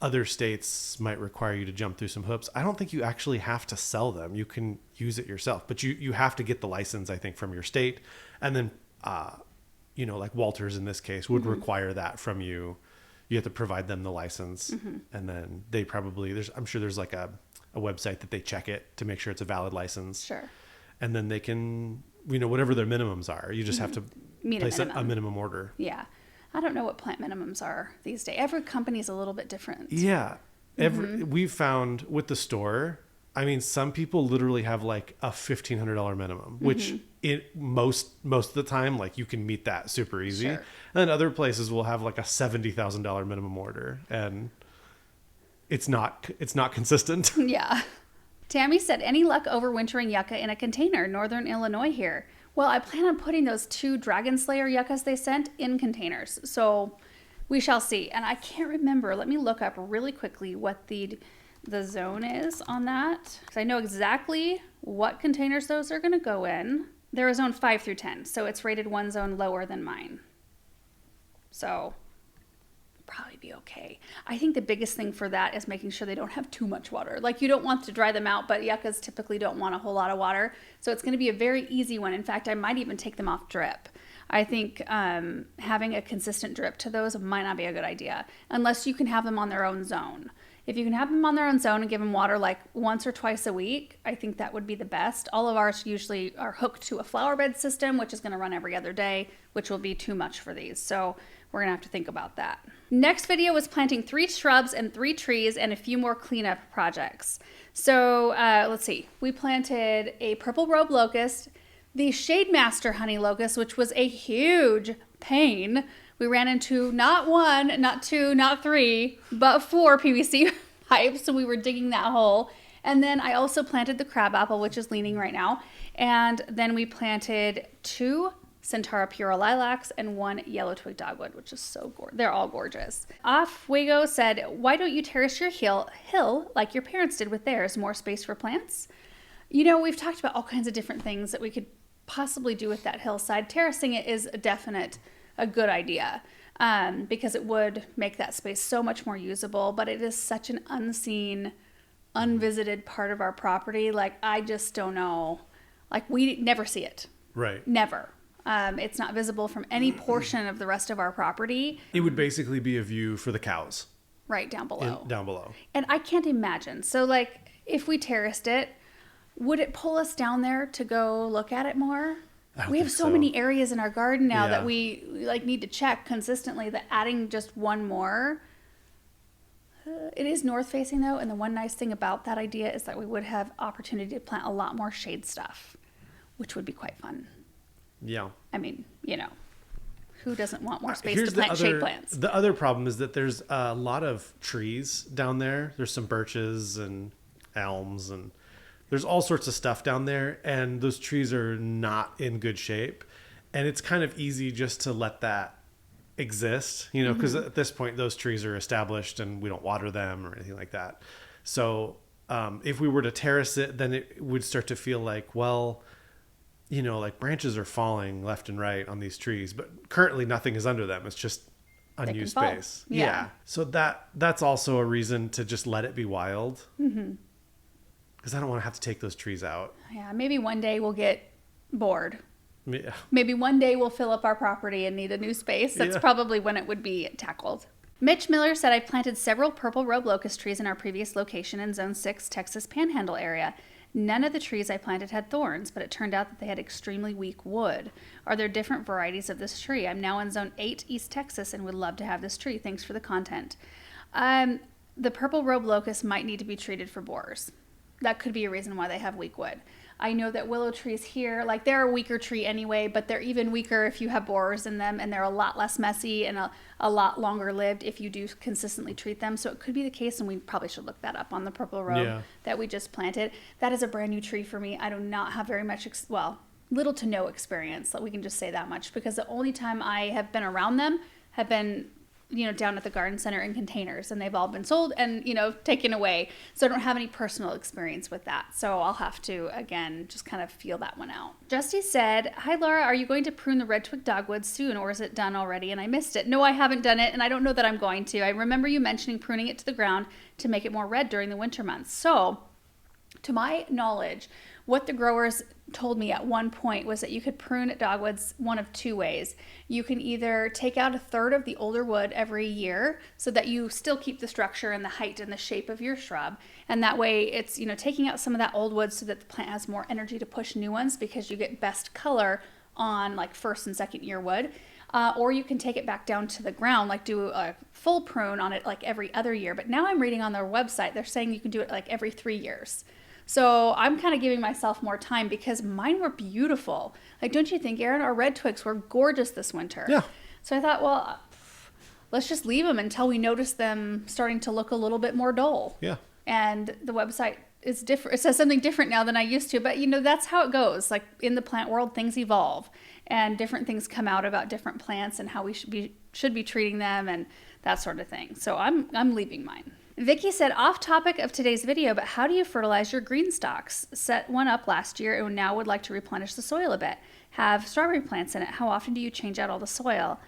Other states might require you to jump through some hoops. I don't think you actually have to sell them. You can use it yourself, but you have to get the license, I think, from your state. And then, you know, like Walters in this case would require that from you. You have to provide them the license. And then they probably, I'm sure there's like a website that they check it to make sure it's a valid license. Sure. And then they can, you know, whatever their minimums are, you just have to place a minimum order. Yeah. I don't know what plant minimums are these days. Every company is a little bit different. Yeah. We've found with the store, I mean, some people literally have like a $1,500 minimum, which most of the time, like you can meet that super easy. Sure. And then other places will have like a $70,000 minimum order, and it's not consistent. Yeah. Tammy said, any luck overwintering yucca in a container? Northern Illinois here. Well, I plan on putting those 2 Dragon Slayer yuccas they sent in containers. So we shall see. And I can't remember. Let me look up really quickly what the zone is on that. Because I know exactly what containers those are going to go in. They're a zone 5 through 10. So it's rated 1 zone lower than mine. So probably be okay. I think the biggest thing for that is making sure they don't have too much water. Like you don't want to dry them out, but yuccas typically don't want a whole lot of water. So it's going to be a very easy one. In fact, I might even take them off drip. I think having a consistent drip to those might not be a good idea unless you can have them on their own zone. If you can have them on their own zone and give them water like once or twice a week, I think that would be the best. All of ours usually are hooked to a flower bed system, which is going to run every other day, which will be too much for these. So we're going to have to think about that. Next video was planting 3 shrubs and 3 trees and a few more cleanup projects. So let's see. We planted a purple robe locust, the Shade Master honey locust, which was a huge pain. We ran into not 1, not 2, not 3, but 4 PVC pipes. So we were digging that hole. And then I also planted the crabapple, which is leaning right now. And then we planted 2 Centaura Pura lilacs and 1 yellow twig dogwood, which is so gorgeous. They're all gorgeous. Fuego said, why don't you terrace your hill like your parents did with theirs? More space for plants? You know, we've talked about all kinds of different things that we could possibly do with that hillside. Terracing it is a good idea because it would make that space so much more usable, but it is such an unseen, unvisited part of our property. Like, I just don't know. Like, we never see it. Right. Never. It's not visible from any portion of the rest of our property. It would basically be a view for the cows. Right, down below. Down below. And I can't imagine. So, like, if we terraced it, would it pull us down there to go look at it more? We have so many areas in our garden now that we like need to check consistently, that adding just one more. It is north facing though, and the one nice thing about that idea is that we would have opportunity to plant a lot more shade stuff, which would be quite fun. Yeah. I mean, you know, who doesn't want more space Here's to plant shade plants? The other problem is that there's a lot of trees down there. There's some birches and elms, and there's all sorts of stuff down there. And those trees are not in good shape. And it's kind of easy just to let that exist, you know, because at this point, those trees are established and we don't water them or anything like that. So if we were to terrace it, then it would start to feel like, well, you know, like branches are falling left and right on these trees, but currently nothing is under them. It's just unused space. Yeah. So that's also a reason to just let it be wild. Because I don't want to have to take those trees out. Yeah. Maybe one day we'll get bored. Yeah. Maybe one day we'll fill up our property and need a new space. That's probably when it would be tackled. Mitch Miller said, I planted several purple robe locust trees in our previous location in Zone 6 Texas Panhandle area. None of the trees I planted had thorns, but it turned out that they had extremely weak wood. Are there different varieties of this tree? I'm now in Zone 8 East Texas and would love to have this tree. Thanks for the content. The purple robe locust might need to be treated for borers. That could be a reason why they have weak wood. I know that willow trees here, like they're a weaker tree anyway, but they're even weaker if you have borers in them, and they're a lot less messy and a lot longer lived if you do consistently treat them. So it could be the case, and we probably should look that up on the purple robe that we just planted. That is a brand new tree for me. I do not have very much, little to no experience. We can just say that much, because the only time I have been around them have been, you know, down at the garden center in containers, and they've all been sold and, you know, taken away. So I don't have any personal experience with that. So I'll have to, again, just kind of feel that one out. Justy said, hi, Laura, are you going to prune the red twig dogwood soon, or is it done already and I missed it? No, I haven't done it, and I don't know that I'm going to. I remember you mentioning pruning it to the ground to make it more red during the winter months. So to my knowledge, what the growers told me at one point was that you could prune dogwoods one of two ways. You can either take out a third of the older wood every year so that you still keep the structure and the height and the shape of your shrub. And that way it's, you know, taking out some of that old wood so that the plant has more energy to push new ones, because you get best color on like first and second year wood. Or you can take it back down to the ground, like do a full prune on it like every other year. But now I'm reading on their website, they're saying you can do it like every 3 years. So I'm kind of giving myself more time, because mine were beautiful. Like, don't you think, Aaron? Our red twigs were gorgeous this winter. Yeah. So I thought, well, let's just leave them until we notice them starting to look a little bit more dull. Yeah. And the website is different. It says something different now than I used to. But, you know, that's how it goes. Like, in the plant world, things evolve. And different things come out about different plants and how we should be treating them and that sort of thing. So I'm leaving mine. Vicky said, off topic of today's video, but how do you fertilize your green stalks? Set one up last year and now would like to replenish the soil a bit. Have strawberry plants in it. How often do you change out all the soil?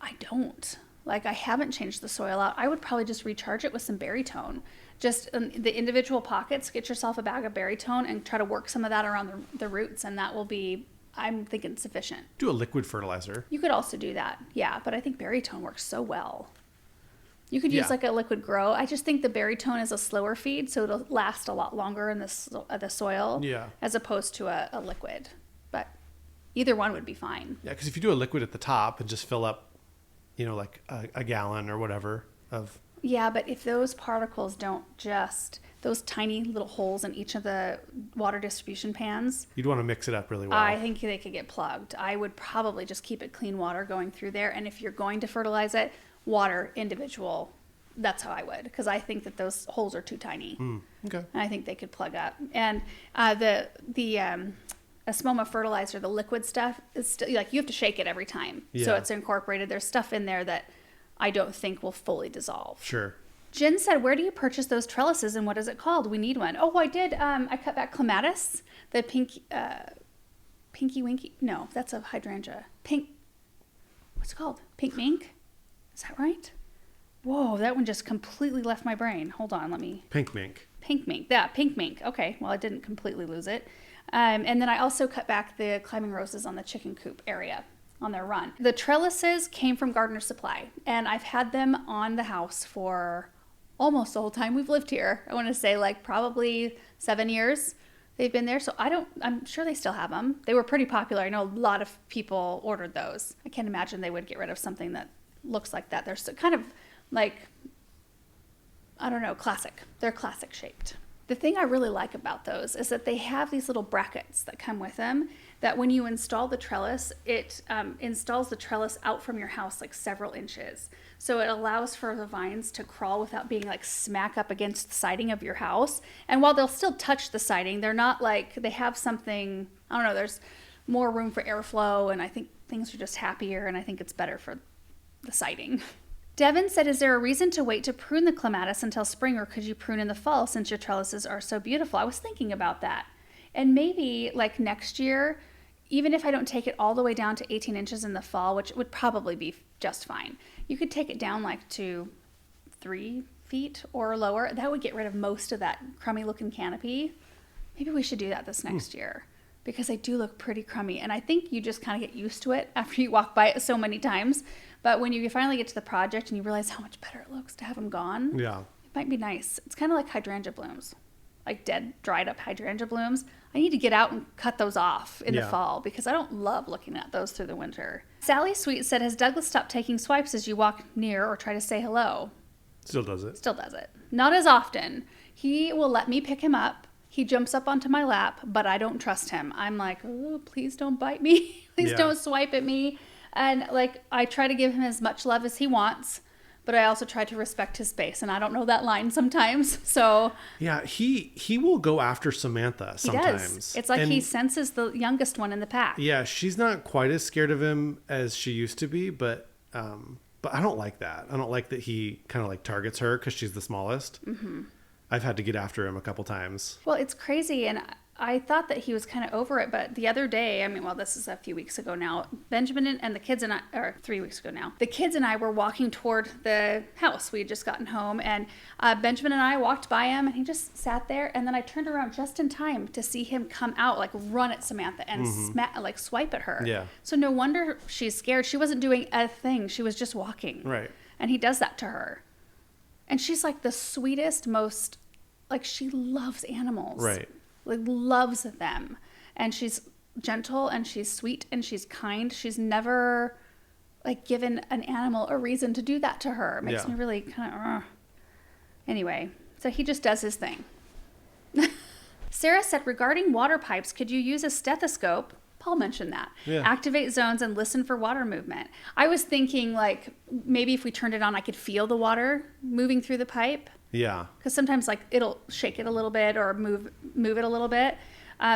I don't. Like, I haven't changed the soil out. I would probably just recharge it with some Berrytone. Just the individual pockets, get yourself a bag of Berrytone and try to work some of that around the roots, and that will be, I'm thinking, sufficient. Do a liquid fertilizer. You could also do that. Yeah, but I think Berrytone works so well. You could use like a liquid grow. I just think the Berrytone is a slower feed, so it'll last a lot longer in the soil as opposed to a liquid. But either one would be fine. Yeah, because if you do a liquid at the top and just fill up, you know, like a gallon or whatever of... Yeah, but if those particles don't those tiny little holes in each of the water distribution pans... You'd want to mix it up really well. I think they could get plugged. I would probably just keep it clean water going through there. And if you're going to fertilize it, water individual. That's how I would, because I think that those holes are too tiny. Okay. And I think they could plug up. And the Espoma fertilizer, the liquid stuff, is still, like, you have to shake it every time. Yeah. So it's incorporated. There's stuff in there that I don't think will fully dissolve. Sure. Jen said, where do you purchase those trellises and what is it called? We need one. Oh, I did. I cut back clematis, the pinky winky. No, that's a hydrangea. What's it called? Pink mink? Is that right? Whoa, that one just completely left my brain. Hold on, let me... Pink mink. Pink mink. Yeah, pink mink. Okay, well, I didn't completely lose it. And then I also cut back the climbing roses on the chicken coop area on their run. The trellises came from Gardener Supply, and I've had them on the house for almost the whole time we've lived here. I want to say like probably 7 years they've been there. So I'm sure they still have them. They were pretty popular. I know a lot of people ordered those. I can't imagine they would get rid of something that looks like that. They're so kind of like, I don't know, classic. They're classic shaped. The thing I really like about those is that they have these little brackets that come with them that when you install the trellis, it installs the trellis out from your house like several inches. So it allows for the vines to crawl without being like smack up against the siding of your house. And while they'll still touch the siding, they're not like, they have something, I don't know, there's more room for airflow, and I think things are just happier, and I think it's better for the siding. Devin said, is there a reason to wait to prune the clematis until spring, or could you prune in the fall since your trellises are so beautiful? I was thinking about that. And maybe like next year, even if I don't take it all the way down to 18 inches in the fall, which would probably be just fine, you could take it down like to 3 feet or lower. That would get rid of most of that crummy looking canopy. Maybe we should do that this next year, because they do look pretty crummy. And I think you just kind of get used to it after you walk by it so many times. But when you finally get to the project and you realize how much better it looks to have them gone, Yeah. it might be nice. It's kind of like hydrangea blooms, like dead, dried up hydrangea blooms. I need to get out and cut those off in the fall, because I don't love looking at those through the winter. Sally Sweet said, has Douglas stopped taking swipes as you walk near or try to say hello? Still does it. Still does it. Not as often. He will let me pick him up. He jumps up onto my lap, but I don't trust him. I'm like, oh, please don't bite me. Please don't swipe at me. And like, I try to give him as much love as he wants, but I also try to respect his space, and I don't know that line sometimes. So yeah, he will go after Samantha sometimes. He does. It's like he senses the youngest one in the pack. Yeah, she's not quite as scared of him as she used to be, but I don't like that. I don't like that he kind of like targets her because she's the smallest. Mm-hmm. I've had to get after him a couple times. Well, it's crazy, and I thought that he was kind of over it, but the other day, this is a few weeks ago now, Benjamin and the kids and I, or 3 weeks ago now, the kids and I were walking toward the house. We had just gotten home, and Benjamin and I walked by him, and he just sat there, and then I turned around just in time to see him come out, like run at Samantha and swipe at her. Yeah. So no wonder she's scared. She wasn't doing a thing. She was just walking. Right. And he does that to her. And she's like the sweetest, most, like, she loves animals. Right. Like, loves them. And she's gentle, and she's sweet, and she's kind. She's never like given an animal a reason to do that to her. It makes me really kind of anyway, so he just does his thing. Sarah said, regarding water pipes, could you use a stethoscope? Paul mentioned that. Yeah. Activate zones and listen for water movement. I was thinking like maybe if we turned it on, I could feel the water moving through the pipe. Yeah. Because sometimes like it'll shake it a little bit or move it a little bit.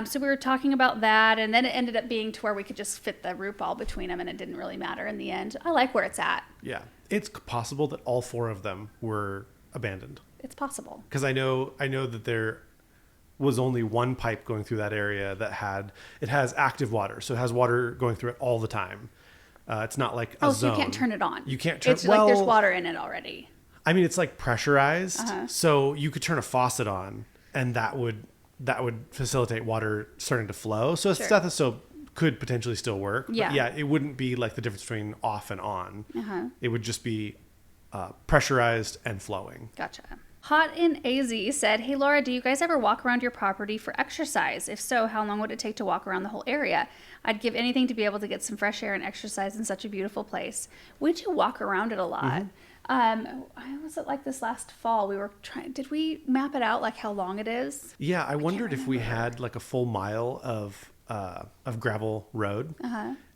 So we were talking about that, and then it ended up being to where we could just fit the root ball between them, and it didn't really matter in the end. I like where it's at. Yeah. It's possible that all 4 of them were abandoned. It's possible. Because I know that there was only one pipe going through that area that has active water. So it has water going through it all the time. It's not like a zone. So you can't turn it on. You can't turn it on. It's like there's water in it already. I mean, it's like pressurized. So you could turn a faucet on, and that would facilitate water starting to flow. So a stethoscope could potentially still work. Yeah. But yeah, it wouldn't be like the difference between off and on. It would just be pressurized and flowing. Gotcha. Hot in AZ said, hey, Laura, do you guys ever walk around your property for exercise? If so, how long would it take to walk around the whole area? I'd give anything to be able to get some fresh air and exercise in such a beautiful place. We do walk around it a lot. Was it like this last fall? We were trying, did we map it out like how long it is? Yeah, I wondered if we had like a full mile of gravel road.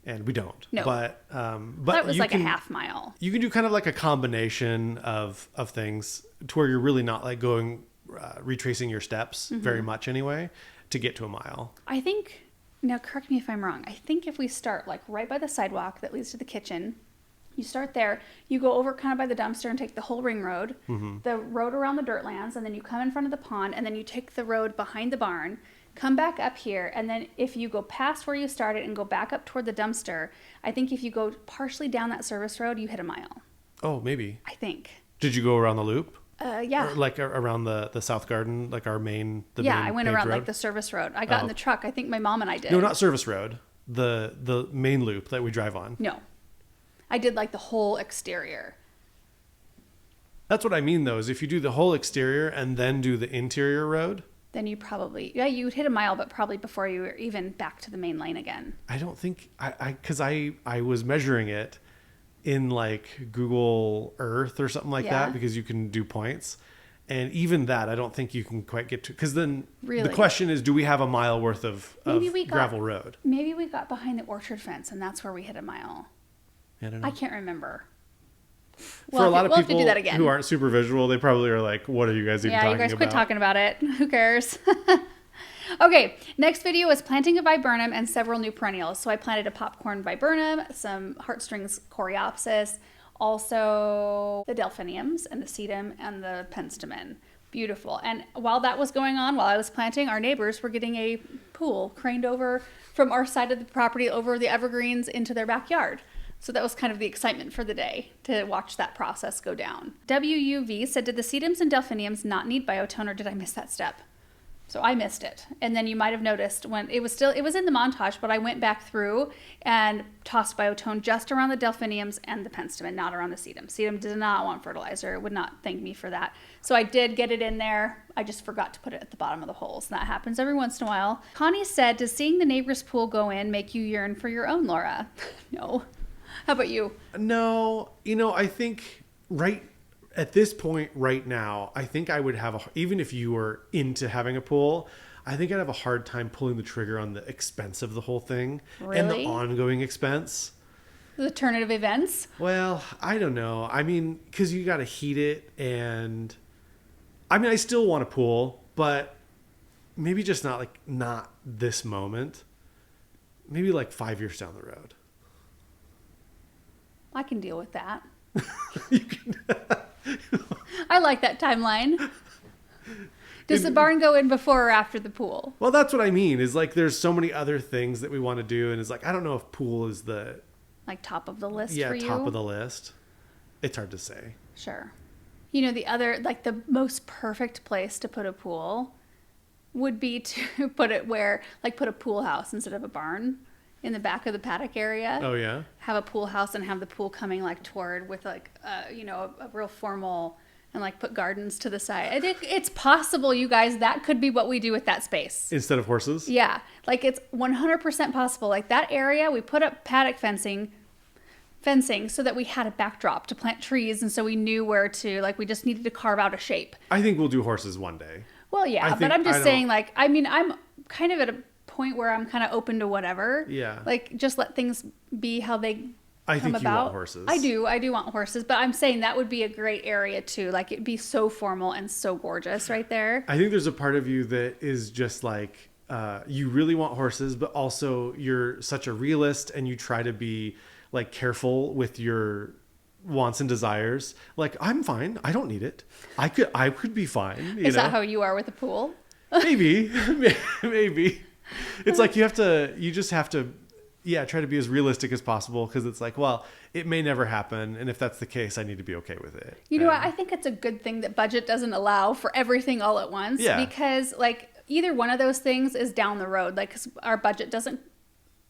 And we don't. No. But it was like a half mile. You can do kind of like a combination of things to where you're really not like going retracing your steps very much anyway to get to a mile. I think, now correct me if I'm wrong, I think if we start like right by the sidewalk that leads to the kitchen, you start there, you go over kind of by the dumpster and take the whole ring road, the road around the dirt lands, and then you come in front of the pond, and then you take the road behind the barn, come back up here, and then if you go past where you started and go back up toward the dumpster, I think if you go partially down that service road, you hit a mile. Oh, maybe. I think. Did you go around the loop? Yeah. Or like around the South Garden, like our main I went around road? like the service road. I got in the truck. I think my mom and I did. No, not service road. The main loop that we drive on. No. I did like the whole exterior. That's what I mean though, is if you do the whole exterior and then do the interior road. Then you probably, you'd hit a mile, but probably before you were even back to the main lane again. I don't think, because I was measuring it in like Google Earth or something like that, because you can do points. And even that, I don't think you can quite get to, because then Really? the question is, do we have a mile worth of Maybe we gravel road? Maybe we got behind the orchard fence, and that's where we hit a mile. I don't know. I can't remember. For a lot of we'll have to people do that again. who aren't super visual, they probably are like, what are you guys even talking about? Yeah, you guys quit talking about it. Who cares? Okay, next video is planting a viburnum and several new perennials. So I planted a popcorn viburnum, some heartstrings coreopsis, also the delphiniums and the sedum and the penstemon. Beautiful. And while that was going on, while I was planting, our neighbors were getting a pool craned over from our side of the property over the evergreens into their backyard. So that was kind of the excitement for the day, to watch that process go down. WUV said, did the sedums and delphiniums not need biotone, or did I miss that step? So I missed it. And then you might have noticed when it was in the montage, but I went back through and tossed biotone just around the delphiniums and the penstemon, not around the sedum. Sedum did not want fertilizer. It would not thank me for that. So I did get it in there. I just forgot to put it at the bottom of the holes. And that happens every once in a while. Connie said, does seeing the neighbor's pool go in make you yearn for your own, Laura? No. How about you? No, I think at this point right now, I think I would have, even if you were into having a pool, I think I'd have a hard time pulling the trigger on the expense of the whole thing. Really? And the ongoing expense. The turnative events? Well, I don't know. I mean, because you got to heat it, and I mean, I still want a pool, but maybe just not this moment. Maybe like 5 years down the road. I can deal with that. You can. I like that timeline. Does the barn go in before or after the pool? Well, that's what I mean, is like there's so many other things that we want to do, and it's like I don't know if pool is the like top of the list for you? Yeah, top of the list. It's hard to say. Sure. The other, like the most perfect place to put a pool would be to put it where, like put a pool house instead of a barn in the back of the paddock area. Oh yeah. Have a pool house and have the pool coming like toward with like a real formal, and like put gardens to the side. I think it's possible, you guys. That could be what we do with that space instead of horses. Yeah, like it's 100% possible. Like that area, we put up paddock fencing so that we had a backdrop to plant trees, and so we knew where to, like, we just needed to carve out a shape. I think we'll do horses one day. Well, yeah, but I'm just saying, like, I mean, I'm kind of at a point where I'm kind of open to whatever. Yeah. Like, just let things be how they I come think about. You want horses. I do want horses, but I'm saying that would be a great area too. Like, it'd be so formal and so gorgeous right there. I think there's a part of you that is just like, you really want horses, but also you're such a realist and you try to be like careful with your wants and desires. Like, I'm fine. I don't need it. I could be fine. Is that how you are with the pool? Maybe. It's like you just have to, try to be as realistic as possible, because it's like, well, it may never happen. And if that's the case, I need to be okay with it. You know what? I think it's a good thing that budget doesn't allow for everything all at once. Yeah. Because like either one of those things is down the road. Like, 'cause our budget doesn't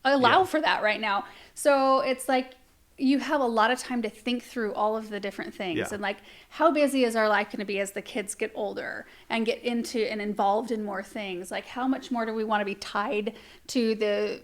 allow for that right now. So it's like you have a lot of time to think through all of the different things, and like, how busy is our life going to be as the kids get older and get into and involved in more things? Like, how much more do we want to be tied to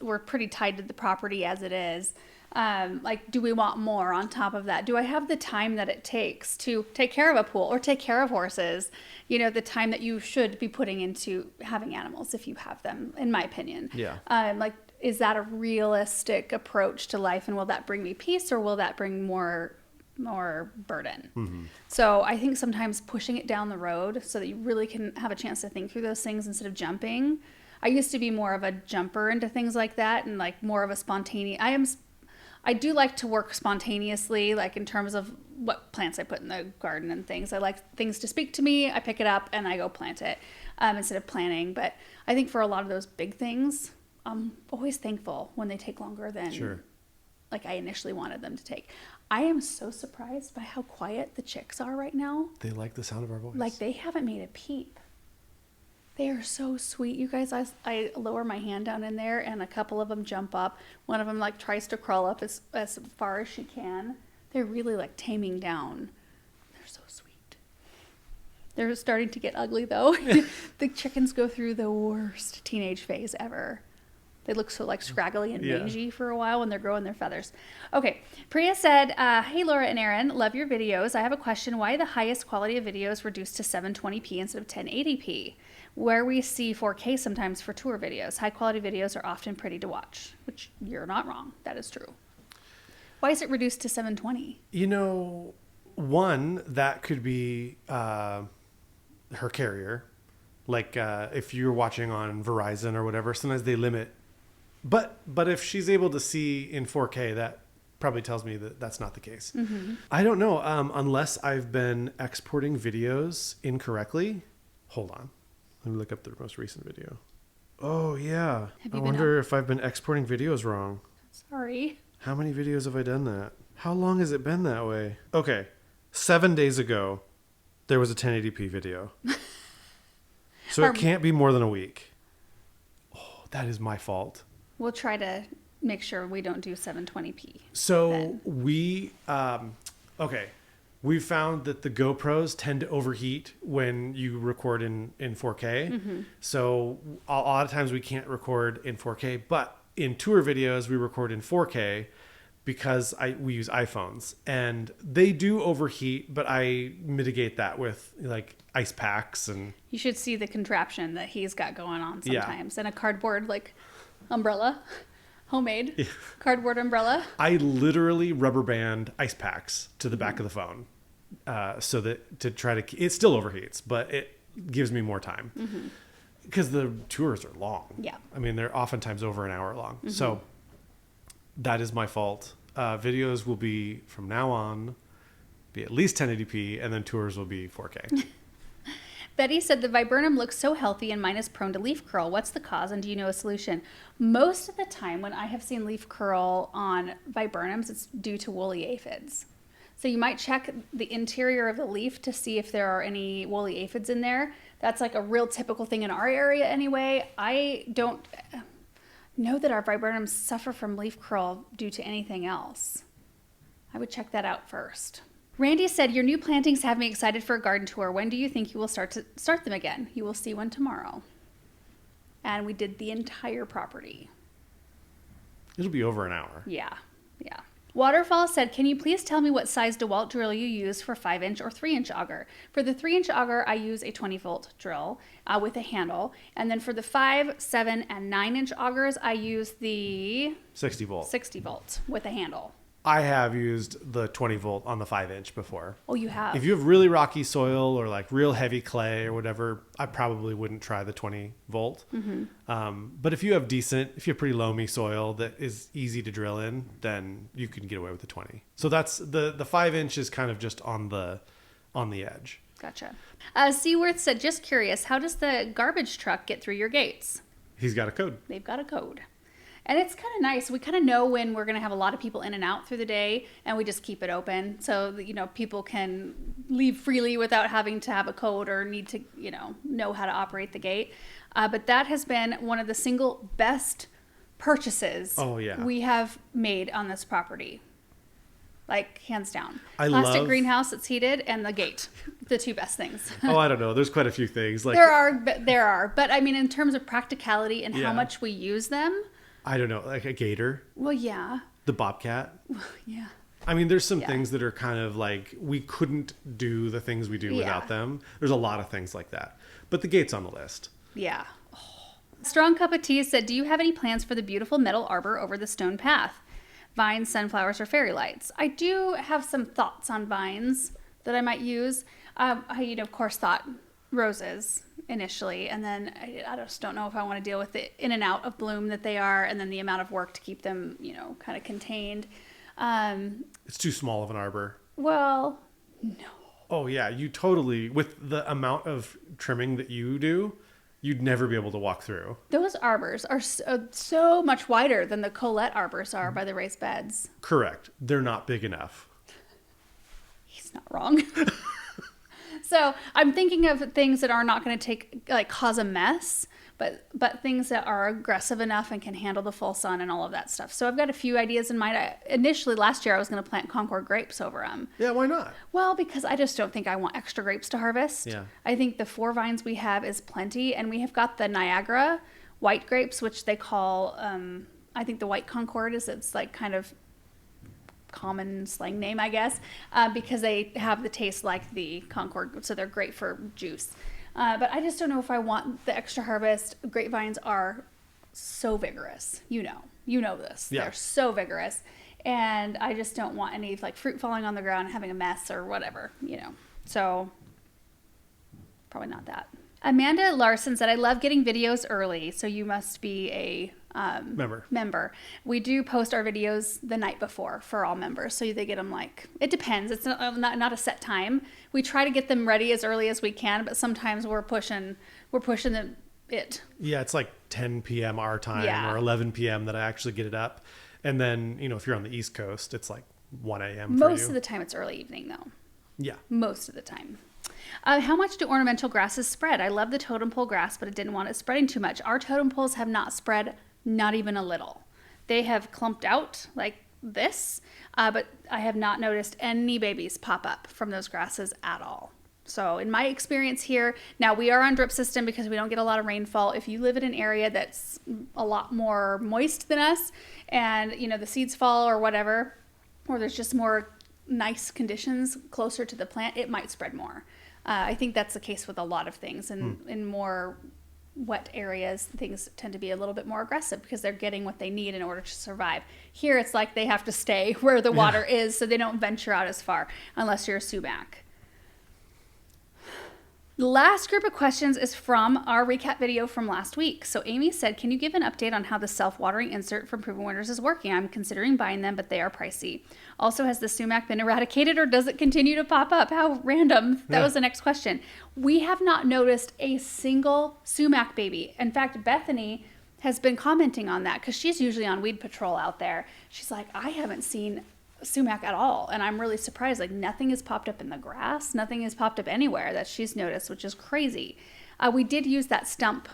we're pretty tied to the property as it is. Like, do we want more on top of that? Do I have the time that it takes to take care of a pool or take care of horses? The time that you should be putting into having animals if you have them, in my opinion. Yeah. Like, is that a realistic approach to life? And will that bring me peace, or will that bring more burden? Mm-hmm. So I think sometimes pushing it down the road so that you really can have a chance to think through those things instead of jumping. I used to be more of a jumper into things like that, and like more of a spontaneous. I do like to work spontaneously, like in terms of what plants I put in the garden and things. I like things to speak to me. I pick it up and I go plant it instead of planning. But I think for a lot of those big things, I'm always thankful when they take longer than like I initially wanted them to take. I am so surprised by how quiet the chicks are right now. They like the sound of our voice. Like, they haven't made a peep. They are so sweet, you guys. I lower my hand down in there, and a couple of them jump up. One of them like tries to crawl up as far as she can. They're really like taming down. They're so sweet. They're starting to get ugly though. The chickens go through the worst teenage phase ever. They look so like scraggly and Yeah. mangy for a while when they're growing their feathers. Okay. Priya said, hey, Laura and Aaron, love your videos. I have a question. Why the highest quality of videos reduced to 720p instead of 1080p? Where we see 4K sometimes for tour videos. High quality videos are often pretty to watch, which you're not wrong. That is true. Why is it reduced to 720? You know, one, that could be her carrier. Like if you're watching on Verizon or whatever, sometimes they limit. But if she's able to see in 4K, that probably tells me that that's not the case. Mm-hmm. I don't know, unless I've been exporting videos incorrectly. Hold on. Let me look up the most recent video. Oh, yeah. I wonder if I've been exporting videos wrong. Sorry. How many videos have I done that? How long has it been that way? Okay. 7 days ago, there was a 1080p video. So it can't be more than a week. Oh, that is my fault. We'll try to make sure we don't do 720p. So then. we found that the GoPros tend to overheat when you record in 4K. Mm-hmm. So a lot of times we can't record in 4K, but in tour videos we record in 4K because we use iPhones, and they do overheat, but I mitigate that with like ice packs. And You should see the contraption that he's got going on sometimes, and a cardboard like umbrella, homemade cardboard umbrella. I literally rubber band ice packs to the back of the phone, so that to try to, it still overheats, but it gives me more time because the tours are long. Yeah. I mean, they're oftentimes over an hour long. So that is my fault. Videos will be from now on be at least 1080p, and then tours will be 4K. Betty said the viburnum looks so healthy and mine is prone to leaf curl. What's the cause, and do you know a solution? Most of the time when I have seen leaf curl on viburnums, it's due to woolly aphids. So you might check the interior of the leaf to see if there are any woolly aphids in there. That's like a real typical thing in our area anyway. I don't know that our viburnums suffer from leaf curl due to anything else. I would check that out first. Randy said, your new plantings have me excited for a garden tour. When do you think you will start them again? You will see one tomorrow. And we did the entire property. It'll be over an hour. Yeah. Waterfall said, can you please tell me what size DeWalt drill you use for 5-inch or 3-inch auger? For the 3-inch auger, I use a 20-volt drill with a handle. And then for the 5, 7, and 9-inch augers, I use the 60 volt. 60 volt with a handle. I have used the 20 volt on the 5-inch before. Oh, you have? If you have really rocky soil or like real heavy clay or whatever, I probably wouldn't try the 20 volt. But if you have pretty loamy soil that is easy to drill in, then you can get away with the 20. So that's the 5-inch is kind of just on the edge. Gotcha. Seaworth said, just curious, how does the garbage truck get through your gates? He's got a code. They've got a code. And it's kind of nice. We kind of know when we're going to have a lot of people in and out through the day, and we just keep it open so that, people can leave freely without having to have a code or need to, know how to operate the gate. But that has been one of the single best purchases we have made on this property. Like, hands down. Plastic greenhouse that's heated and the gate. The two best things. I don't know. There's quite a few things. Like There are. But, I mean, in terms of practicality and how much we use them. I don't know, like a gator. Well, yeah. The bobcat. Yeah. I mean, there's some things that are kind of like, we couldn't do the things we do without them. There's a lot of things like that. But the gate's on the list. Yeah. Oh. Strong Cup of Tea said, do you have any plans for the beautiful metal arbor over the stone path? Vines, sunflowers, or fairy lights? I do have some thoughts on vines that I might use. I, of course, thought roses initially, and then I just don't know if I want to deal with the in and out of bloom that they are, and then the amount of work to keep them, kind of contained. It's too small of an arbor. Well, no. Oh yeah, you totally, with the amount of trimming that you do, you'd never be able to walk through. Those arbors are so much wider than the Colette arbors are by the raised beds. Correct. They're not big enough. He's not wrong. So I'm thinking of things that are not going to cause a mess, but things that are aggressive enough and can handle the full sun and all of that stuff. So I've got a few ideas in mind. Initially, last year, I was going to plant Concord grapes over them. Yeah, why not? Well, because I just don't think I want extra grapes to harvest. Yeah. I think the 4 vines we have is plenty, and we have got the Niagara, white grapes, which they call, I think the white Concord is its like kind of common slang name, I guess, because they have the taste like the Concord, so they're great for juice. But I just don't know if I want the extra harvest. Grapevines are so vigorous. You know this. Yeah. They're so vigorous. And I just don't want any like fruit falling on the ground and having a mess or whatever, So probably not that. Amanda Larson said, I love getting videos early, so you must be a member. We do post our videos the night before for all members, so they get them it depends. It's not a set time. We try to get them ready as early as we can, but sometimes we're pushing it. Yeah, it's like 10 p.m. our time or 11 p.m. that I actually get it up. And then, if you're on the East Coast, it's like 1 a.m. Most of the time it's early evening, though. Yeah. Most of the time. How much do ornamental grasses spread? I love the totem pole grass, but I didn't want it spreading too much. Our totem poles have not spread, not even a little. They have clumped out like this, but I have not noticed any babies pop up from those grasses at all. So in my experience here, now we are on drip system because we don't get a lot of rainfall. If you live in an area that's a lot more moist than us and, the seeds fall or whatever, or there's just more nice conditions closer to the plant, it might spread more. I think that's the case with a lot of things. And in more wet areas, things tend to be a little bit more aggressive because they're getting what they need in order to survive. Here, it's like they have to stay where the water is so they don't venture out as far unless you're a sumac. The last group of questions is from our recap video from last week. So Amy said, can you give an update on how the self-watering insert from Proven Winners is working? I'm considering buying them, but they are pricey. Also, has the sumac been eradicated or does it continue to pop up? How random. That was the next question. We have not noticed a single sumac baby. In fact, Bethany has been commenting on that because she's usually on weed patrol out there. She's like, I haven't seen sumac at all, and I'm really surprised. Like, nothing has popped up in the grass, nothing has popped up anywhere that she's noticed, which is crazy. We did use that stump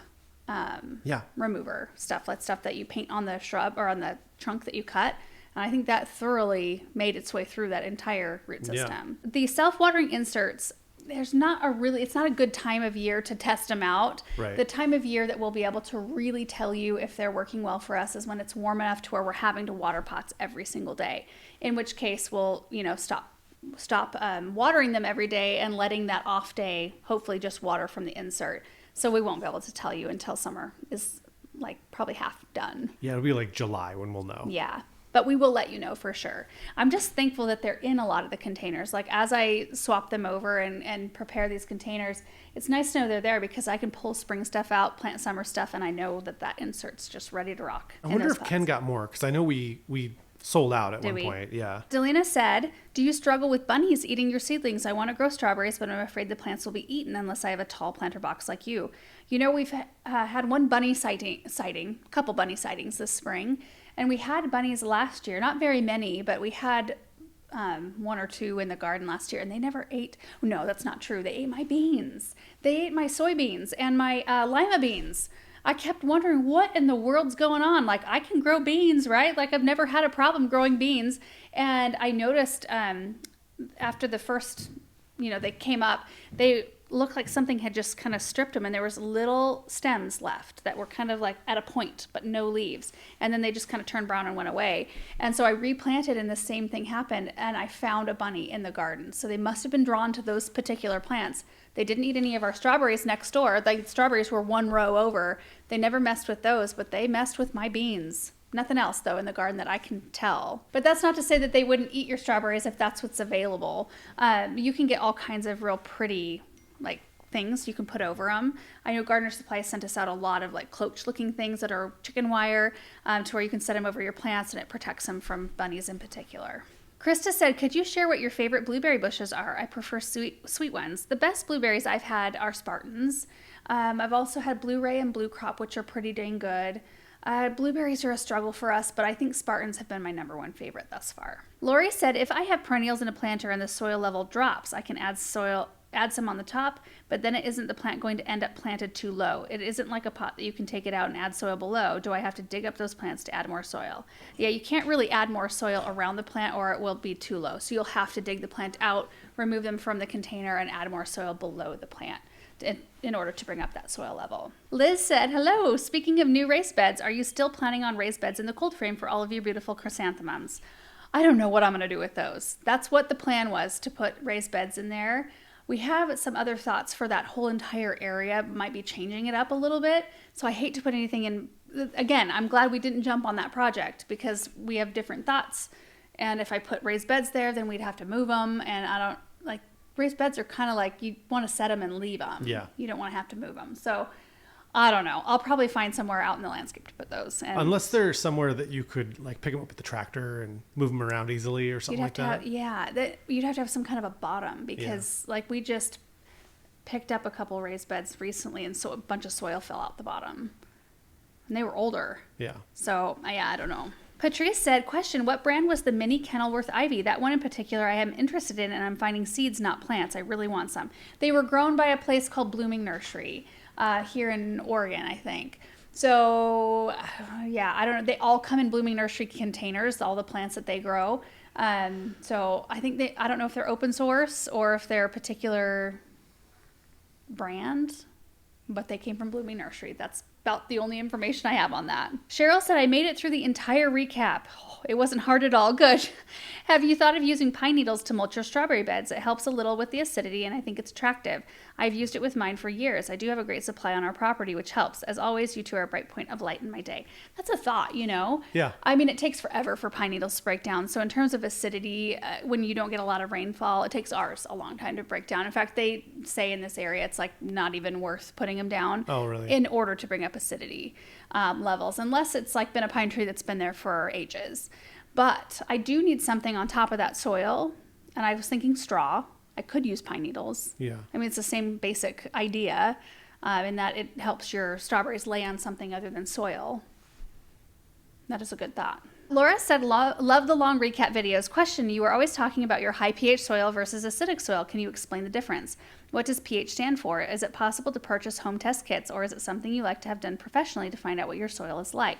remover stuff, like stuff that you paint on the shrub or on the trunk that you cut, and I think that thoroughly made its way through that entire root system. The self-watering inserts, it's not a good time of year to test them out. Right. The time of year that we'll be able to really tell you if they're working well for us is when it's warm enough to where we're having to water pots every single day. In which case we'll, stop watering them every day and letting that off day hopefully just water from the insert. So we won't be able to tell you until summer is like probably half done. Yeah, it'll be like July when we'll know. Yeah. But we will let you know for sure. I'm just thankful that they're in a lot of the containers. Like as I swap them over and prepare these containers, it's nice to know they're there because I can pull spring stuff out, plant summer stuff, and I know that insert's just ready to rock. I wonder if Ken got more because I know we sold out at one point. Yeah. Delina said, do you struggle with bunnies eating your seedlings? I want to grow strawberries, but I'm afraid the plants will be eaten unless I have a tall planter box like you. We've had one bunny sighting, a couple bunny sightings this spring. And we had bunnies last year, not very many, but we had one or two in the garden last year, and they never ate. No, that's not true. They ate my beans. They ate my soybeans and my lima beans. I kept wondering what in the world's going on. Like, I can grow beans, right? Like, I've never had a problem growing beans. And I noticed after the first, they came up, they looked like something had just kind of stripped them, and there was little stems left that were kind of like at a point but no leaves, and then they just kind of turned brown and went away. And so I replanted and the same thing happened, and I found a bunny in the garden. So they must have been drawn to those particular plants. They didn't eat any of our strawberries next door. The strawberries were one row over. They never messed with those, but they messed with my beans. Nothing else, though, in the garden that I can tell. But that's not to say that they wouldn't eat your strawberries if that's what's available. You can get all kinds of real pretty things you can put over them. I know Gardener Supply sent us out a lot of cloche looking things that are chicken wire to where you can set them over your plants and it protects them from bunnies in particular. Krista said, could you share what your favorite blueberry bushes are? I prefer sweet ones. The best blueberries I've had are Spartans. I've also had Blue Ray and Blue Crop, which are pretty dang good. Blueberries are a struggle for us, but I think Spartans have been my number one favorite thus far. Lori said, if I have perennials in a planter and the soil level drops, I can add some on the top, but then isn't the plant going to end up planted too low? It isn't like a pot that you can take it out and add soil below. Do I have to dig up those plants to add more soil? Yeah, you can't really add more soil around the plant or it will be too low. So you'll have to dig the plant out, remove them from the container, and add more soil below the plant. in order to bring up that soil level. Liz said, hello, speaking of new raised beds, are you still planning on raised beds in the cold frame for all of your beautiful chrysanthemums? I don't know what I'm going to do with those. That's what the plan was, to put raised beds in there. We have some other thoughts for that whole entire area, might be changing it up a little bit. So I hate to put anything in. Again, I'm glad we didn't jump on that project because we have different thoughts. And if I put raised beds there, then we'd have to move them. And I don't like, raised beds are kind of like you want to set them and leave them. Yeah. You don't want to have to move them. So I don't know. I'll probably find somewhere out in the landscape to put those. And unless there's somewhere that you could like pick them up with the tractor and move them around easily or something like that. You'd have to have some kind of a bottom because like we just picked up a couple raised beds recently and so a bunch of soil fell out the bottom. And they were older. Yeah. So I don't know. Patrice said, question, what brand was the mini Kenilworth ivy? That one in particular I am interested in and I'm finding seeds, not plants. I really want some. They were grown by a place called Blooming Nursery. Here in Oregon, I think. So, I don't know. They all come in Blooming Nursery containers, all the plants that they grow. So I think I don't know if they're open source or if they're a particular brand, but they came from Blooming Nursery. That's about the only information I have on that. Cheryl said, I made it through the entire recap. Oh, it wasn't hard at all. Good. Have you thought of using pine needles to mulch your strawberry beds? It helps a little with the acidity and I think it's attractive. I've used it with mine for years. I do have a great supply on our property, which helps. As always, you two are a bright point of light in my day. That's a thought, you know? Yeah. I mean, it takes forever for pine needles to break down. So in terms of acidity, when you don't get a lot of rainfall, it takes ours a long time to break down. In fact, they say in this area, it's like not even worth putting them down. Oh, really? In order to bring up acidity levels, unless it's like been a pine tree that's been there for ages. But I do need something on top of that soil. And I was thinking straw. I could use pine needles. Yeah. I mean, it's the same basic idea in that it helps your strawberries lay on something other than soil. That is a good thought. Laura said, love the long recap videos. Question, you were always talking about your high pH soil versus acidic soil. Can you explain the difference? What does pH stand for? Is it possible to purchase home test kits or is it something you like to have done professionally to find out what your soil is like?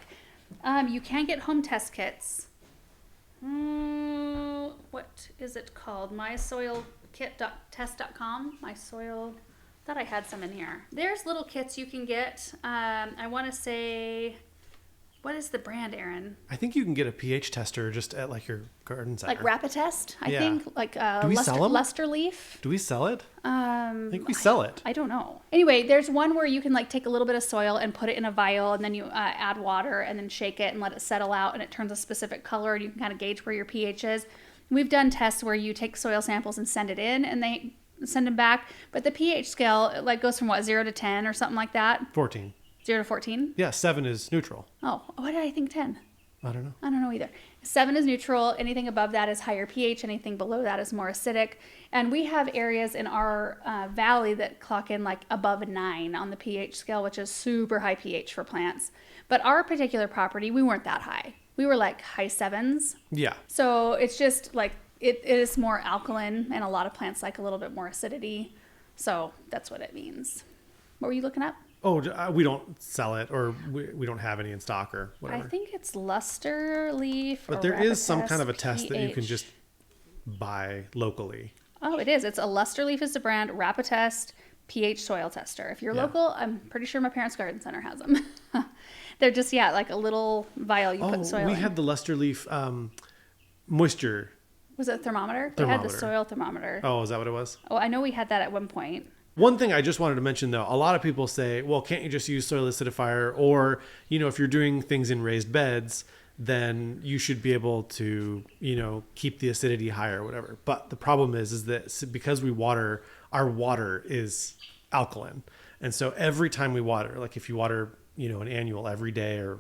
You can get home test kits. What is it called? mysoilkit.test.com. My soil, thought I had some in here. There's little kits you can get. I want to say, what is the brand, Aaron? I think you can get a pH tester just at like your garden center. Like Rapid-Test, I think. Like Do we sell them? Luster Leaf. Do we sell it? I think we sell it. I don't know. Anyway, there's one where you can like take a little bit of soil and put it in a vial and then you add water and then shake it and let it settle out and it turns a specific color and you can kind of gauge where your pH is. We've done tests where you take soil samples and send it in and they send them back. But the pH scale like goes from what, 0 to 10 or something like that? 14. 0 to 14? Yeah, 7 is neutral. Oh, what did I think 10? I don't know. I don't know either. 7 is neutral. Anything above that is higher pH. Anything below that is more acidic. And we have areas in our valley that clock in like above a 9 on the pH scale, which is super high pH for plants. But our particular property, we weren't that high. We were like high 7s. Yeah. So it's just like it is more alkaline and a lot of plants like a little bit more acidity. So that's what it means. What were you looking up? Oh, we don't sell it or we don't have any in stock or whatever. I think it's Luster Leaf. But there is some kind of a test that you can just buy locally. Oh, it is. It's a Luster Leaf is the brand, Rapid-Test pH soil tester. If you're local, I'm pretty sure my parents' garden center has them. They're just, like a little vial you put soil in. We had the Luster Leaf moisture. Was it a thermometer? They had the soil thermometer. Oh, is that what it was? Oh, I know we had that at one point. One thing I just wanted to mention, though, a lot of people say, well, can't you just use soil acidifier? Or, if you're doing things in raised beds, then you should be able to, keep the acidity higher or whatever. But the problem is that because we water, our water is alkaline. And so every time we water, like if you water, an annual every day or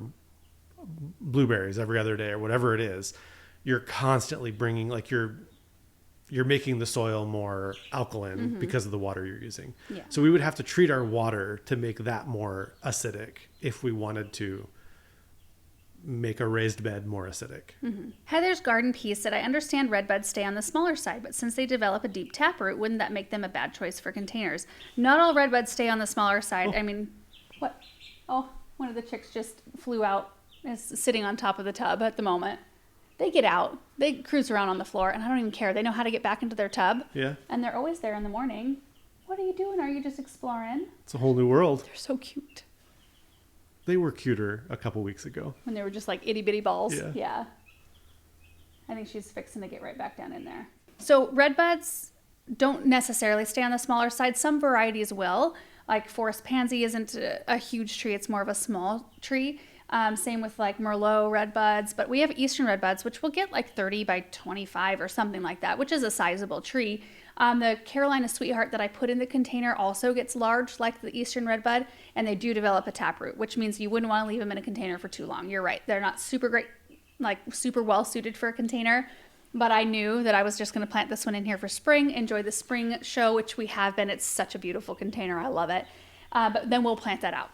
blueberries every other day or whatever it is, you're constantly bringing, like you're making the soil more alkaline because of the water you're using. Yeah. So we would have to treat our water to make that more acidic if we wanted to make a raised bed more acidic. Mm-hmm. Heather's Garden Piece said, I understand red buds stay on the smaller side, but since they develop a deep taproot, wouldn't that make them a bad choice for containers? Not all red buds stay on the smaller side. Oh. I mean, what? Oh, one of the chicks just flew out. Is sitting on top of the tub at the moment. They get out, they cruise around on the floor, and I don't even care. They know how to get back into their tub. Yeah. And they're always there in the morning. What are you doing? Are you just exploring? It's a whole new world. They're so cute. They were cuter a couple weeks ago. When they were just like itty bitty balls. Yeah. Yeah. I think she's fixing to get right back down in there. So redbuds don't necessarily stay on the smaller side. Some varieties will. Like forest pansy isn't a huge tree. It's more of a small tree. Same with like Merlot redbuds. But we have eastern redbuds, which will get like 30 by 25 or something like that, which is a sizable tree. The Carolina Sweetheart that I put in the container also gets large like the eastern redbud, and they do develop a taproot, which means you wouldn't want to leave them in a container for too long. You're right. They're not super great, like super well suited for a container. But I knew that I was just going to plant this one in here for spring, enjoy the spring show, which we have been. It's such a beautiful container. I love it. But then we'll plant that out.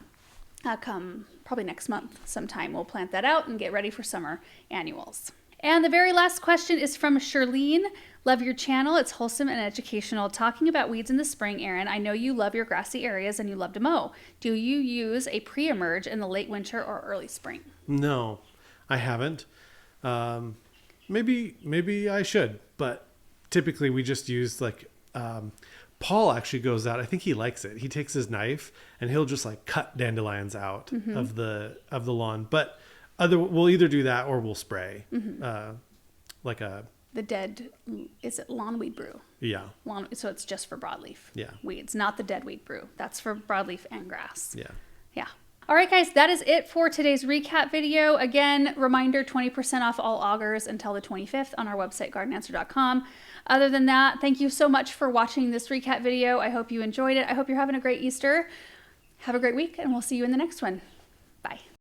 Come probably next month sometime. We'll plant that out and get ready for summer annuals. And the very last question is from Shirlene. Love your channel. It's wholesome and educational. Talking about weeds in the spring, Erin, I know you love your grassy areas and you love to mow. Do you use a pre-emerge in the late winter or early spring? No, I haven't. Maybe I should, but typically we just use like, Paul actually goes out. I think he likes it. He takes his knife and he'll just like cut dandelions out of the lawn. But we'll either do that or we'll spray, The dead, is it lawnweed brew? Yeah. So it's just for broadleaf Yeah. weeds, not the dead weed brew. That's for broadleaf and grass. Yeah. Yeah. All right, guys, that is it for today's recap video. Again, reminder, 20% off all augers until the 25th on our website, gardenanswer.com. Other than that, thank you so much for watching this recap video. I hope you enjoyed it. I hope you're having a great Easter. Have a great week, and we'll see you in the next one. Bye.